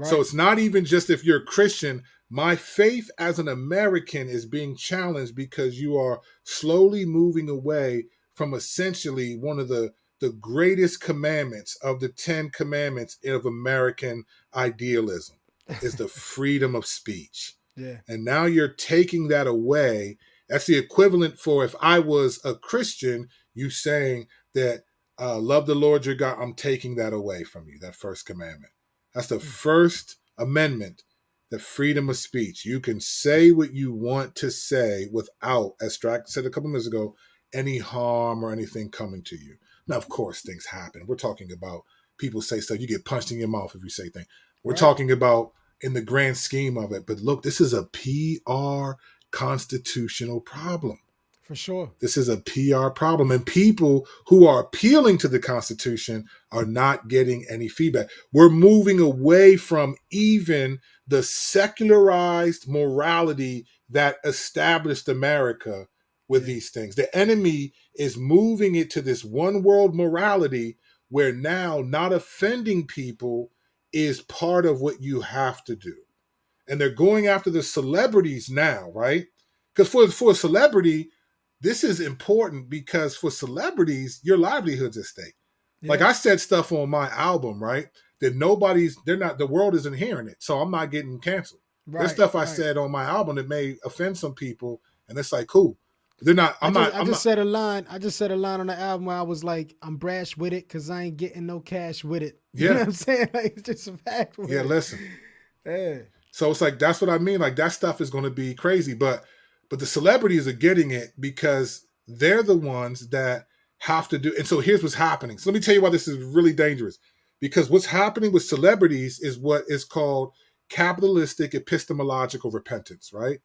So Right. it's not even just if you're a Christian, my faith as an American is being challenged because you are slowly moving away from essentially one of the greatest commandments of the 10 commandments of American idealism is the freedom of speech. Yeah. And now you're taking that away. That's the equivalent for if I was a Christian, you saying that love the Lord your God, I'm taking that away from you, that first commandment. That's the first amendment, the freedom of speech. You can say what you want to say without, as Strack said a couple minutes ago, any harm or anything coming to you. Now, of course, things happen. We're talking about people say stuff. You get punched in your mouth if you say things. We're Right. talking about in the grand scheme of it. But look, this is a PR constitutional problem. For sure. This is a PR problem. And people who are appealing to the Constitution are not getting any feedback. We're moving away from even the secularized morality that established America with these things. The enemy is moving it to this one world morality where now not offending people is part of what you have to do. And they're going after the celebrities now, right? Because for a celebrity, this is important because for celebrities, your livelihood's at stake. Yeah. Like I said stuff on my album, right? That the world isn't hearing it. So I'm not getting canceled. Right. There's stuff I said on my album that may offend some people. And it's like, cool. They're not, I just said a line on the album where I was like, I'm brash with it because I ain't getting no cash with it. You know what I'm saying? Like, it's just a fact. Yeah, listen. Yeah. So it's like, that's what I mean. Like that stuff is going to be crazy. But the celebrities are getting it because they're the ones that have to do. And so here's what's happening. So let me tell you why this is really dangerous. Because what's happening with celebrities is what is called capitalistic epistemological repentance, right?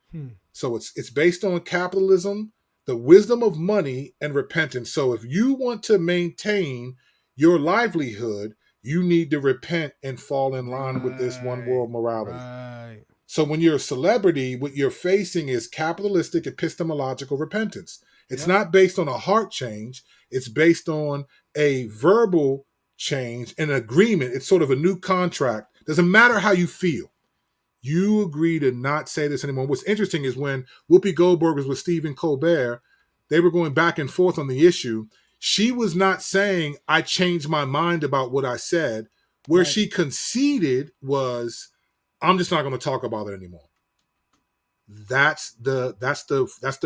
So it's based on capitalism, the wisdom of money, and repentance. So if you want to maintain your livelihood, you need to repent and fall in line with this one world morality. Right. So when you're a celebrity, what you're facing is capitalistic epistemological repentance. It's not based on a heart change. It's based on a verbal change, an agreement. It's sort of a new contract. Doesn't matter how you feel. You agree to not say this anymore. What's interesting is when Whoopi Goldberg was with Stephen Colbert, they were going back and forth on the issue. She was not saying, I changed my mind about what I said. Where she conceded was, I'm just not going to talk about it anymore. That's the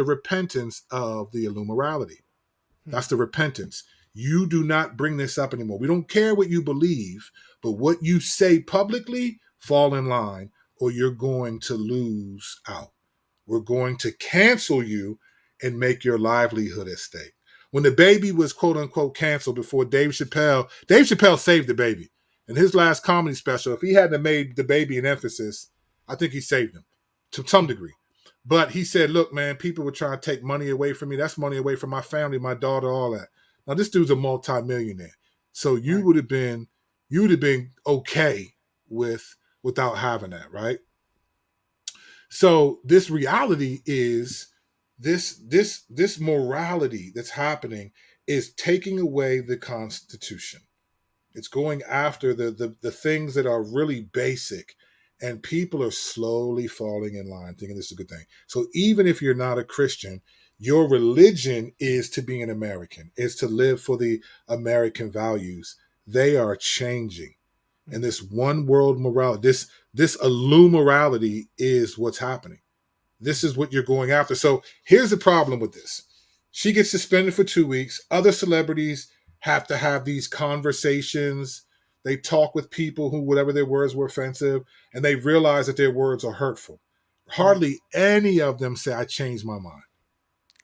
repentance of the Illumerality. That's the repentance. You do not bring this up anymore. We don't care what you believe, but what you say publicly, fall in line, or you're going to lose out. We're going to cancel you and make your livelihood at stake. When the baby was quote unquote canceled before Dave Chappelle saved the baby. In his last comedy special, if he hadn't made the baby an emphasis, I think he saved him to some degree. But he said, look, man, people were trying to take money away from me. That's money away from my family, my daughter, all that. Now, this dude's a multimillionaire. So you would have been okay without having that, right? So this reality is this morality that's happening is taking away the Constitution. It's going after the things that are really basic, and people are slowly falling in line, thinking this is a good thing. So even if you're not a Christian, your religion is to be an American, is to live for the American values. They are changing. And this one world morality, this Illumerality is what's happening. This is what you're going after. So here's the problem with this. She gets suspended for 2 weeks. Other celebrities have to have these conversations. They talk with people who, whatever their words were offensive, and they realize that their words are hurtful. Hardly any of them say, I changed my mind.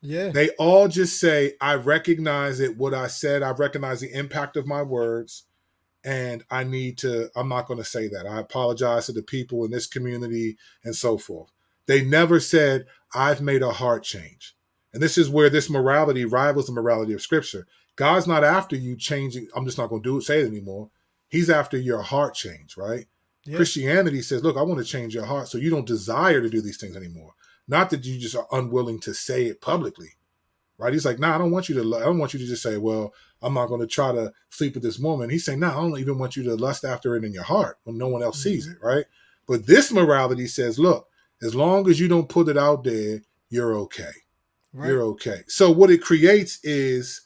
Yeah. They all just say, I recognize that what I said, I recognize the impact of my words, and I'm not going to say that. I apologize to the people in this community and so forth. They never said, I've made a heart change. And this is where this morality rivals the morality of Scripture. God's not after you changing, I'm just not going to say it anymore. He's after your heart change, right? Yeah. Christianity says, look, I want to change your heart so you don't desire to do these things anymore. Not that you just are unwilling to say it publicly, right? He's like, nah, I don't want you to just say, well, I'm not going to try to sleep with this woman. He's saying, nah, I don't even want you to lust after it in your heart when no one else sees it, right? But this morality says, look, as long as you don't put it out there, you're okay. Right. You're okay. So what it creates is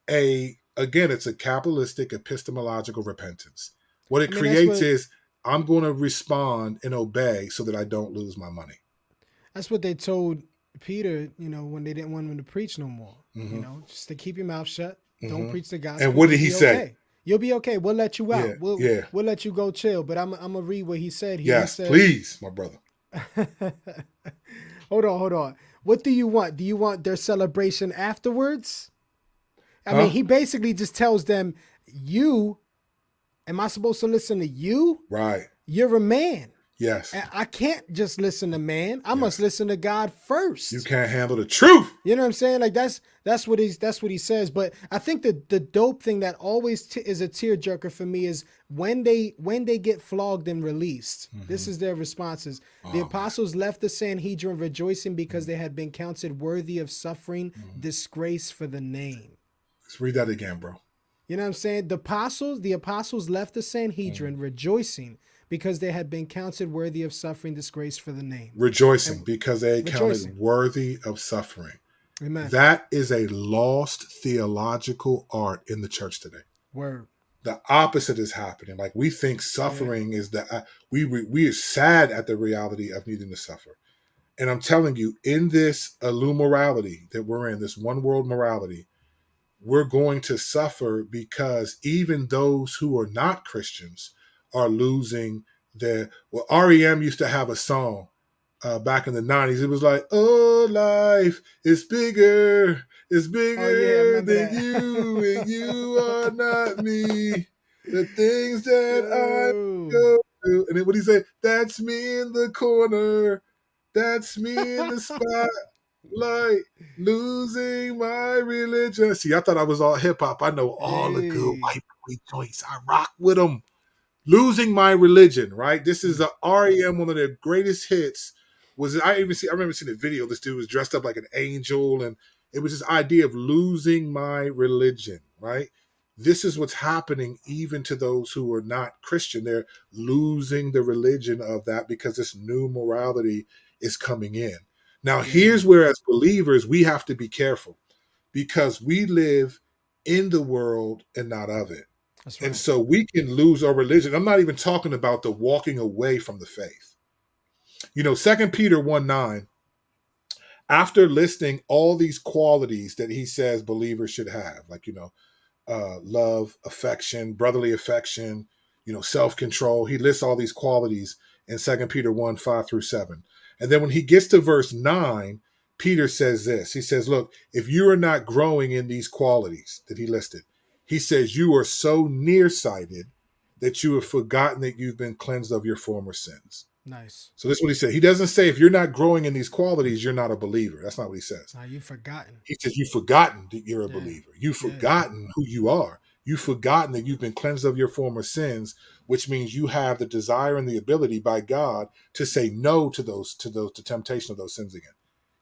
it's a capitalistic epistemological repentance. What it creates is I'm going to respond and obey so that I don't lose my money. That's what they told Peter, when they didn't want him to preach no more. Just to keep your mouth shut. Don't preach the gospel. And what did he say? Okay. You'll be okay. We'll let you out. We'll let you go chill. But I'm going to read what he said here. Yes, please, my brother. Hold on. What do you want? Do you want their celebration afterwards? I mean, he basically just tells them, am I supposed to listen to you? Right. You're a man. Yes. And I can't just listen to man. I must listen to God first. You can't handle the truth. You know what I'm saying? Like that's what he says. But I think the dope thing that always is a tearjerker for me is when they get flogged and released. This is their responses. The apostles left the Sanhedrin rejoicing because they had been counted worthy of suffering disgrace for the name. Let's read that again, bro. You know what I'm saying? The apostles left the Sanhedrin rejoicing because they had been counted worthy of suffering disgrace for the name. Rejoicing because they had counted worthy of suffering. Amen. That is a lost theological art in the church today. Word. The opposite is happening. Like we think suffering is we are sad at the reality of needing to suffer. And I'm telling you, in this morality that we're in, this one world morality, we're going to suffer because even those who are not Christians are losing their. Well, REM used to have a song back in the 90s. It was like, oh, life is bigger. It's bigger than you, and you are not me. The things that I go through. And then what he said, that's me in the corner. That's me in the spotlight, losing my religion. See, I thought I was all hip hop. I know all the good white boy joints. I rock with them. Losing my religion, right? This is a REM, one of their greatest hits. I remember seeing a video. This dude was dressed up like an angel, and it was this idea of losing my religion, right? This is what's happening even to those who are not Christian. They're losing the religion of that because this new morality is coming in. Now, here's where as believers, we have to be careful because we live in the world and not of it. That's right. And so we can lose our religion. I'm not even talking about the walking away from the faith. 2 Peter 1:9, after listing all these qualities that he says believers should have, like, love, affection, brotherly affection, self-control. He lists all these qualities in 2 Peter 1:5-7. And then when he gets to verse 9, Peter says this. He says, look, if you are not growing in these qualities that he listed, he says you are so nearsighted that you have forgotten that you've been cleansed of your former sins. Nice. So that's what he said. He doesn't say if you're not growing in these qualities, you're not a believer. That's not what he says. You've forgotten. He says you've forgotten that you're a believer. You've forgotten who you are. You've forgotten that you've been cleansed of your former sins, which means you have the desire and the ability by God to say no to the temptation of those sins again.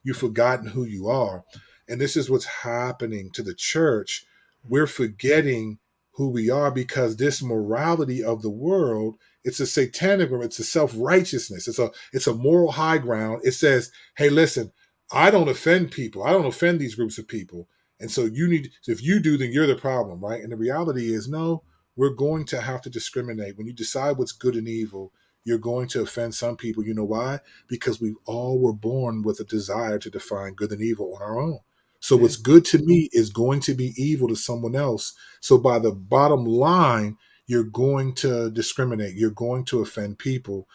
You've forgotten who you are. And this is what's happening to the church. We're forgetting who we are because this morality of the world, it's a satanic, it's a self-righteousness. It's a moral high ground. It says, hey, listen, I don't offend people. I don't offend these groups of people. And so if you do, then you're the problem, right? And the reality is, no, we're going to have to discriminate. When you decide what's good and evil, you're going to offend some people. You know why? Because we all were born with a desire to define good and evil on our own. So what's good to me is going to be evil to someone else. So by the bottom line, you're going to discriminate. You're going to offend people.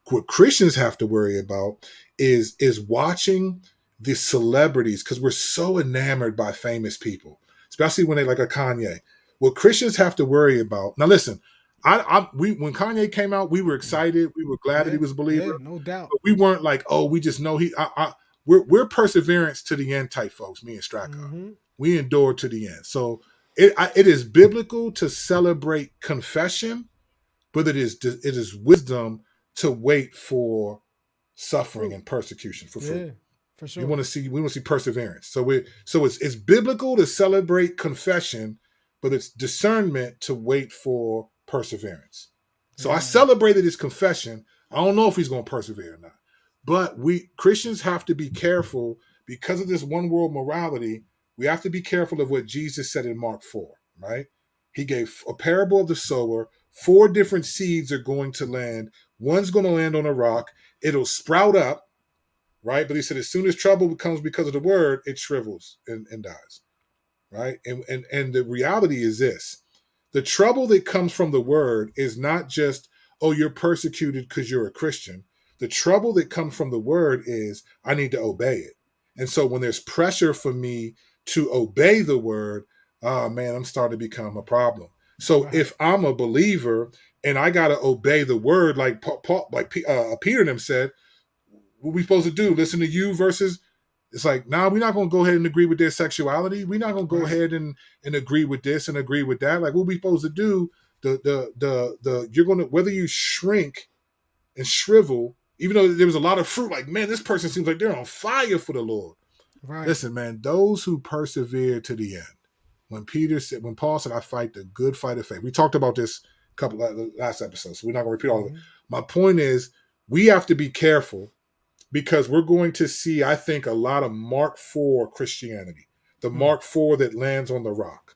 What Christians have to worry about is watching the celebrities, because we're so enamored by famous people, especially when they like a Kanye. What Christians have to worry about. Now, listen, when Kanye came out, we were excited. We were glad that he was a believer. No doubt. But we weren't like, oh, we just know we're perseverance to the end type folks, me and Strachan. We endure to the end. So it is biblical to celebrate confession, but it is wisdom to wait for suffering and persecution for fruit. For We sure. want to see perseverance. So it's biblical to celebrate confession, but it's discernment to wait for perseverance. So I Amen. celebrated his confession. I don't know if he's going to persevere or not. But we Christians have to be careful because of this one world morality. We have to be careful of what Jesus said in Mark 4, right? He gave a parable of the sower. 4 different seeds are going to land. One's going to land on a rock. It'll sprout up, right? But he said as soon as trouble comes because of the word, it shrivels and dies, right? And the reality is this: the trouble that comes from the word is not just, oh, you're persecuted because you're a Christian. The trouble that comes from the word is I need to obey it. And so when there's pressure for me to obey the word, oh man, I'm starting to become a problem. So Right. if I'm a believer and I got to obey the word, like Peter and them said, what we supposed to do? Listen to you versus it's like, nah, we're not going to go ahead and agree with their sexuality. We're not going to go Right. ahead and agree with this and agree with that. Like, what we supposed to do? You're going to, whether you shrink and shrivel, even though there was a lot of fruit, like, man, this person seems like they're on fire for the Lord. Right. Listen, man, those who persevere to the end. When Paul said, I fight the good fight of faith. We talked about this a couple last episodes, so we're not going to repeat all of it. Mm-hmm. My point is, we have to be careful because we're going to see, I think, a lot of Mark IV Christianity, the Hmm. Mark IV that lands on the rock.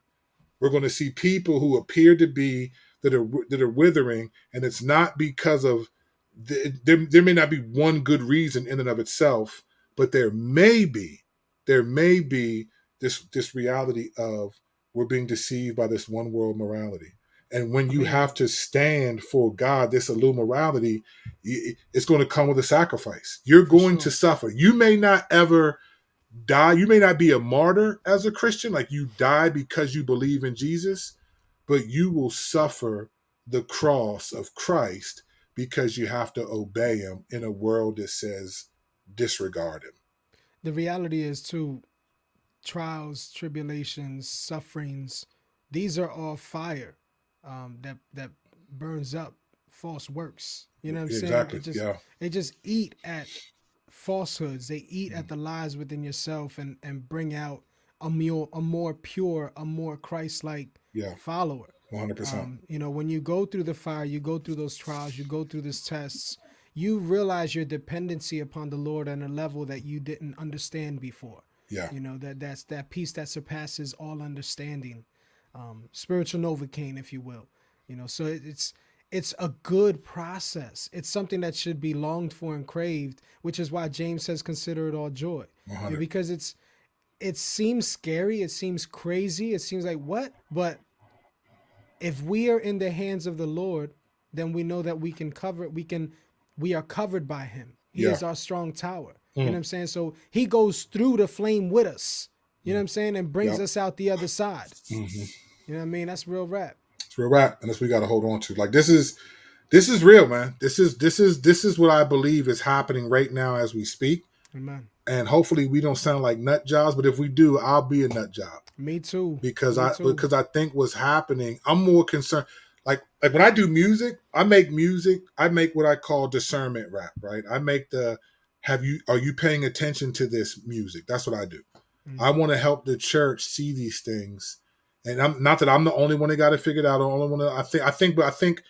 We're going to see people who appear to be that are withering, and it's not because of there may not be one good reason in and of itself, but there may be this reality of we're being deceived by this one world morality. And when I you mean, have to stand for God, this morality, it's going to come with a sacrifice. You're for going to sure. suffer. You may not ever die. You may not be a martyr as a Christian, like you die because you believe in Jesus, but you will suffer the cross of Christ because you have to obey him in a world that says disregard him. The reality is too, trials, tribulations, sufferings, these are all fire, that burns up false works. You know what I'm saying? Exactly. Yeah. It just eat at falsehoods. They eat at the lies within yourself and bring out a more pure, a more Christ like Yeah. follower. 100%. When you go through the fire, you go through those trials, you go through these tests, you realize your dependency upon the Lord on a level that you didn't understand before. Yeah. That's that peace that surpasses all understanding, spiritual novocaine, if you will. So it's a good process. It's something that should be longed for and craved, which is why James says, "Consider it all joy," 100. because it seems scary, it seems crazy, it seems like what, but if we are in the hands of the Lord, then we know that we are covered by him. He Yeah. is our strong tower. You know what Mm. I'm saying? So he goes through the flame with us. You know what Mm. I'm saying? And brings Yep. us out the other side. Mm-hmm. You know what I mean? That's real rap. It's real rap, and that's what we got to hold on to. Like this is real, man. This is what I believe is happening right now as we speak. Amen. And hopefully we don't sound like nut jobs, but if we do, I'll be a nut job Me too. because Me I too. because I think what's happening. I'm more concerned. Like when I do music, I make music. I make what I call discernment rap. Right? I make the are you paying attention to this music? That's what I do. I Mm-hmm. want to help the church see these things, and I'm not that I'm the only one that got it figured out. The only one that I think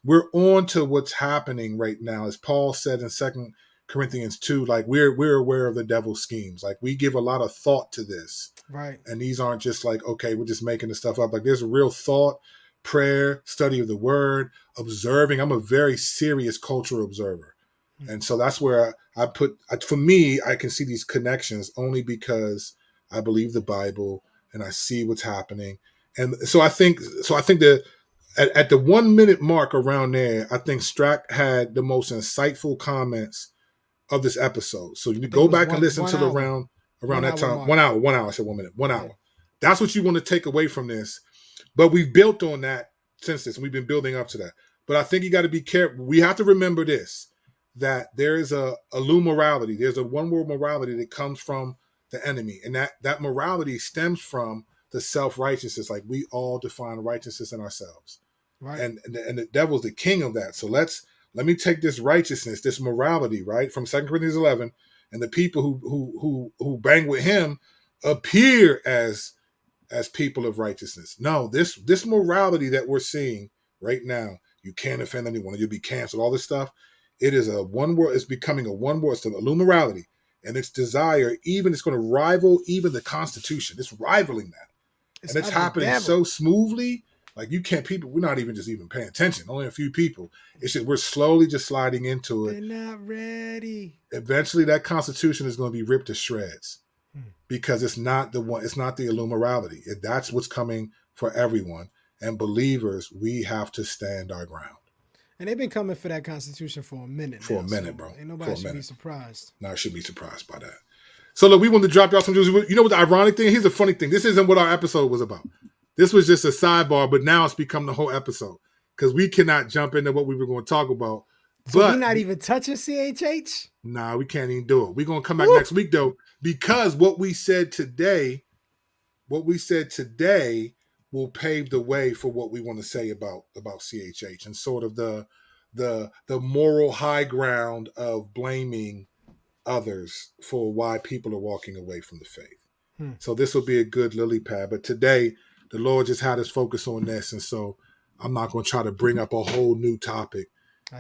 we're on to what's happening right now, as Paul said in 2 Corinthians 2. Like we're aware of the devil's schemes. Like we give a lot of thought to this, Right. and these aren't just like, okay, we're just making this stuff up. Like there's real thought, prayer, study of the word, observing. I'm a very serious cultural observer, Mm-hmm. and so that's where for me, I can see these connections only because I believe the Bible and I see what's happening. And so I think that at the 1 minute mark around there, I think Strack had the most insightful comments of this episode. So I you think it go was back and one listen one to the hour. around One that hour time. mark. 1 hour, 1 hour. I said 1 minute, one Yeah. hour. That's what you want to take away from this. But we've built on that since this, and we've been building up to that. But I think you got to be careful. We have to remember this: that there is a low morality. There's a one world morality that comes from the enemy, and that morality stems from the self righteousness. Like we all define righteousness in ourselves, Right. and the devil's the king of that. So let me take this righteousness, this morality, right, from 2 Corinthians 11, and the people who bang with him appear as people of righteousness. No, this morality that we're seeing right now, you can't offend anyone, you'll be canceled, all this stuff. It is a one world, it's becoming a one world, it's a new morality. And its desire, even it's going to rival even the Constitution. It's rivaling that. And it's happening so smoothly. Like you can't, people, we're not even just even paying attention. Only a few people. It's just, we're slowly just sliding into it. They're not ready. Eventually that Constitution is going to be ripped to shreds because it's not the one, it's not the illumorality. That's what's coming for everyone. And believers, we have to stand our ground. And they've been coming for that Constitution for a minute now. For a minute, bro. Ain't nobody should be surprised. No, I shouldn't be surprised by that. So look, we wanted to drop y'all some news. You know what the ironic thing? Here's the funny thing. This isn't what our episode was about. This was just a sidebar, but now it's become the whole episode because we cannot jump into what we were going to talk about. So we're not even touching CHH? Nah, we can't even do it. We're going to come back next week though, because what we said today will pave the way for what we want to say about CHH and sort of the moral high ground of blaming others for why people are walking away from the faith. So this will be a good lily pad. But today, the Lord just had us focus on this. And so I'm not going to try to bring up a whole new topic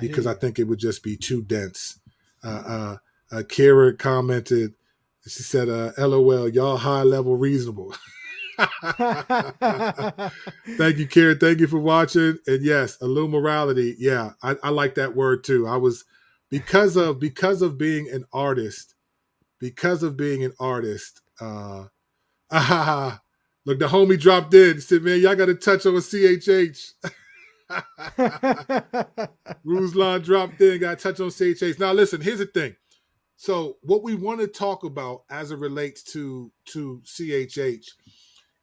because I think it would just be too dense. Kira commented, she said, LOL, y'all high level reasonable. Thank you, Karen. Thank you for watching. And yes, illumorality. Yeah, I like that word too. I was because of being an artist. Look, the homie dropped in. Said, "Man, y'all got to touch on CHH." Ruslan dropped in. Got to touch on CHH. Now, listen. Here's the thing. So, what we want to talk about as it relates to CHH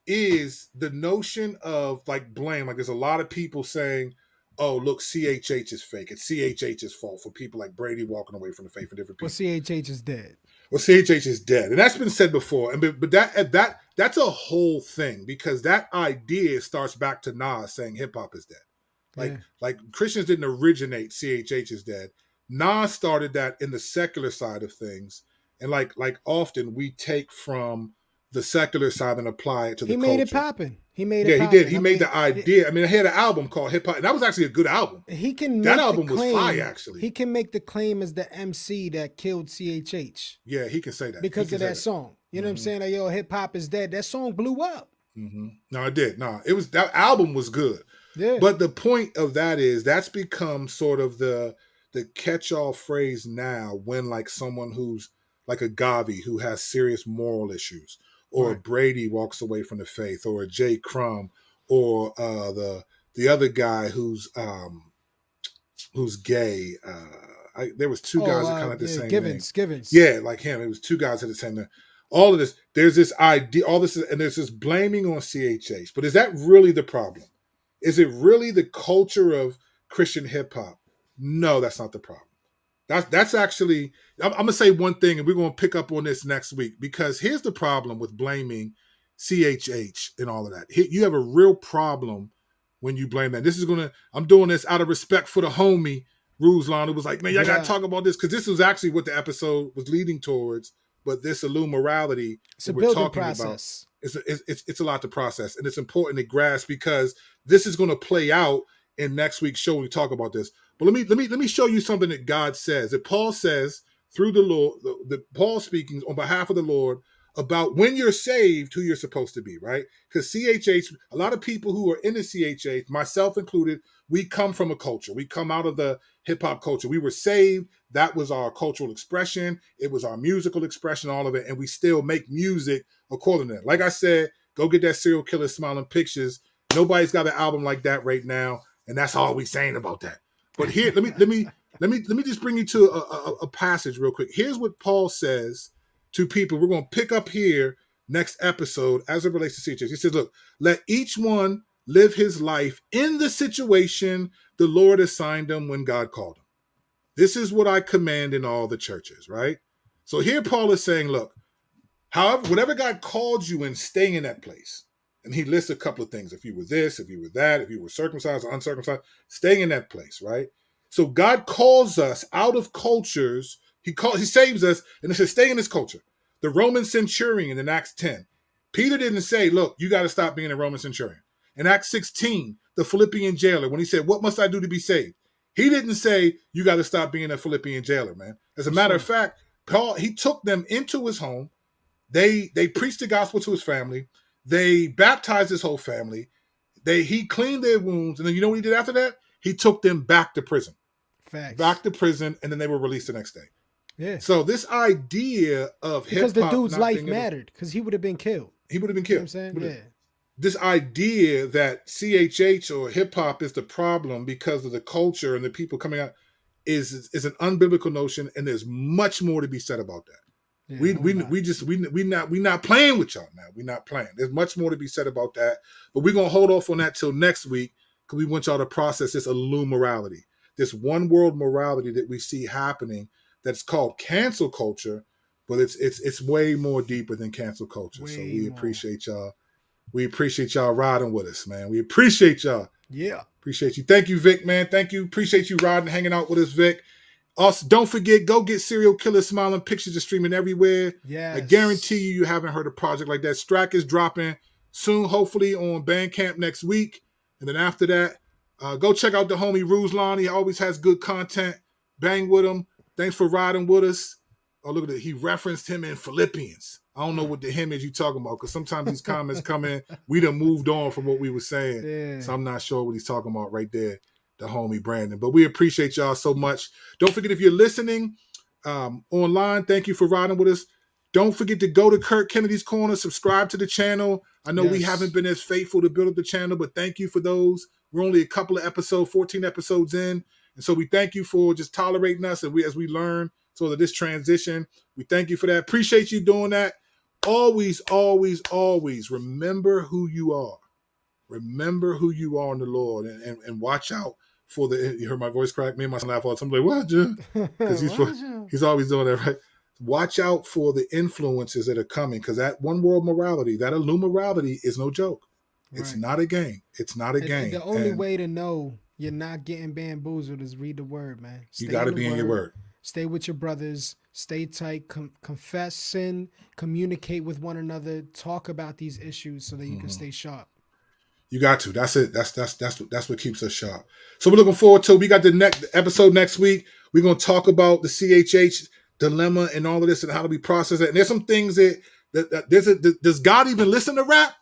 is the notion of like blame. Like there's a lot of people saying, oh, look, CHH is fake. It's CHH's fault for people like Brady walking away from the faith for different people. Well, CHH is dead. Well, CHH is dead. And that's been said before. But that's a whole thing because that idea starts back to Nas saying hip hop is dead. Like Christians didn't originate CHH is dead. Nas started that in the secular side of things. And like often we take from the secular side and apply it to the culture. He made it popping. He made it poppin'. He did. He made the idea. I mean, I had an album called Hip Hop, and that was actually a good album. That album was fire, actually. He can make the claim as the MC that killed CHH. Yeah, he can say that. Because of that song. You know what I'm saying? Like, yo, hip hop is dead. That song blew up. No, it did. No, it was, that album was good. Yeah. But the point of that is that's become sort of the catch-all phrase now when like someone who's like a Gavi who has serious moral issues, or Brady walks away from the faith, or a Jay Crumb, or the other guy who's gay. There was two guys that kind of had the same Givens. Yeah, like him. It was two guys that had the same name. All of this, there's this idea, all this, and there's this blaming on CHH. But is that really the problem? Is it really the culture of Christian hip hop? No, that's not the problem. That's actually, I'm going to say one thing, and we're going to pick up on this next week, because here's the problem with blaming CHH and all of that. You have a real problem when you blame that. I'm doing this out of respect for the homie, Ruslan, who was like, man, y'all got to talk about this, because this was actually what the episode was leading towards, but this illumorality that we're talking about, it's a lot to process, and it's important to grasp, because this is going to play out in next week's show when we talk about this. But let me show you something that God says, that Paul says through the Lord, that Paul speaking on behalf of the Lord about when you're saved, who you're supposed to be, right? Because CHH, a lot of people who are in the CHH, myself included, we come from a culture. We come out of the hip hop culture. We were saved. That was our cultural expression. It was our musical expression, all of it. And we still make music according to that. Like I said, go get that Serial Killer Smiling Pictures. Nobody's got an album like that right now. And that's all we saying about that. But here, let me just bring you to a passage real quick. Here's what Paul says to people. We're going to pick up here next episode as it relates to CHH. He says, look, let each one live his life in the situation the Lord assigned him when God called him. This is what I command in all the churches, right? So here Paul is saying, look, however, whatever God called you in, stay in that place. And he lists a couple of things. If you were this, if you were that, if you were circumcised or uncircumcised, staying in that place, right? So God calls us out of cultures He saves us, and it says, stay in this culture. The Roman centurion in Acts 10. Peter didn't say, look, you got to stop being a Roman centurion. In Acts 16, the Philippian jailer, when he said, what must I do to be saved? He didn't say, you got to stop being a Philippian jailer, man. As a matter of fact, Paul, he took them into his home. They preached the gospel to his family. They baptized his whole family. He cleaned their wounds. And then you know what he did after that? He took them back to prison. Facts. Back to prison, and then they were released the next day. Yeah. So this idea of because the dude's life mattered, because he would have been killed. He would have been killed. You know what I'm saying? Yeah. This idea that CHH or hip hop is the problem because of the culture and the people coming out is an unbiblical notion, and there's much more to be said about that. Yeah, we not playing with y'all now. We're not playing. There's much more to be said about that, but we're gonna hold off on that till next week because we want y'all to process this morality, this one world morality that we see happening. That's called cancel culture, but it's way more deeper than cancel culture. So we appreciate y'all. We appreciate y'all riding with us, man. We appreciate y'all. Yeah. Appreciate you. Thank you, Vic, man. Thank you. Appreciate you riding, hanging out with us, Vic. Also, don't forget, go get Serial Killer Smiling Pictures are streaming everywhere. Yeah. I guarantee you haven't heard a project like that. Strack is dropping soon, hopefully on Bandcamp next week. And then after that, go check out the homie Ruslan. He always has good content. Bang with him. Thanks for riding with us. Oh, look at it. He referenced him in Philippians. I don't know what the him is you talking about, because sometimes these comments come in, we done moved on from what we were saying. Yeah. So I'm not sure what he's talking about right there, the homie Brandon. But we appreciate y'all so much. Don't forget, if you're listening online, thank you for riding with us. Don't forget to go to Kirk Kennedy's Corner, subscribe to the channel. I know we haven't been as faithful to build up the channel, but thank you for those. We're only a couple of episodes, 14 episodes in. And so we thank you for just tolerating us as we learn sort of this transition. We thank you for that. Appreciate you doing that. Always, always, always remember who you are. Remember who you are in the Lord, and watch out for you heard my voice crack? Me and my son laugh all the time. I'm like, what, Jim? Because he's always doing that, right? Watch out for the influences that are coming, because that one world morality, that illumorality is no joke. It's not a game. It's not a game. The only way to know you're not getting bamboozled is read the word, man. You got to be in your word. Stay with your brothers. Stay tight. Confess sin. Communicate with one another. Talk about these issues so that you can stay sharp. You got to. That's it. That's what keeps us sharp. So we're looking forward to. We got the next episode next week. We're gonna talk about the CHH dilemma and all of this and how do we process it. And there's some things that does God even listen to rap?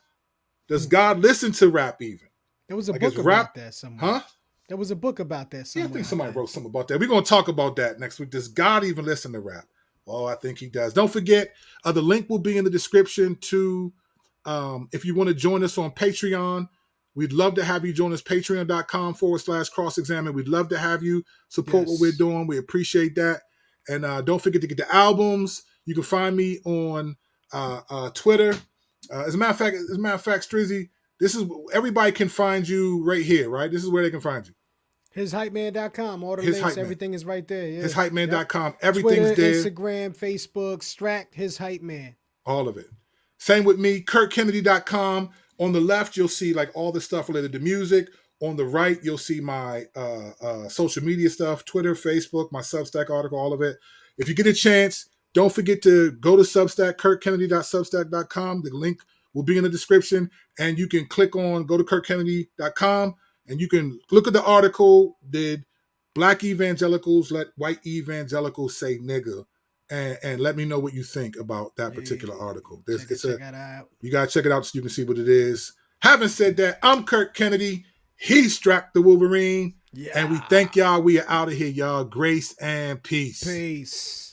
Does God listen to rap even? There was a book about that somewhere. Huh? There was a book about that somewhere. Yeah, I think somebody wrote something about that. We're going to talk about that next week. Does God even listen to rap? Well, I think he does. Don't forget, the link will be in the description to, if you want to join us on Patreon. We'd love to have you join us, patreon.com/crossexamine. We'd love to have you support what we're doing. We appreciate that. And don't forget to get the albums. You can find me on Twitter. As a matter of fact, Strizzy, this is everybody can find you right here, right? This is where they can find you. HisHypeman.com. All the links, everything is right there. Yeah. HisHypeman.com. Everything's Twitter, there. Instagram, Facebook, Strack, His Hype Man. All of it. Same with me, KirkKennedy.com. On the left, you'll see like all the stuff related to music. On the right, you'll see my social media stuff, Twitter, Facebook, my Substack article, all of it. If you get a chance, don't forget to go to Substack, KirkKennedy.substack.com. The link will be in the description, and you can go to KirkKennedy.com, and you can look at the article, Did Black Evangelicals Let White Evangelicals Say Nigga? And let me know what you think about that particular article. You got to check it out so you can see what it is. Having said that, I'm Kirk Kennedy. He's Strack the Wolverine. Yeah. And we thank y'all. We are out of here, y'all. Grace and peace. Peace.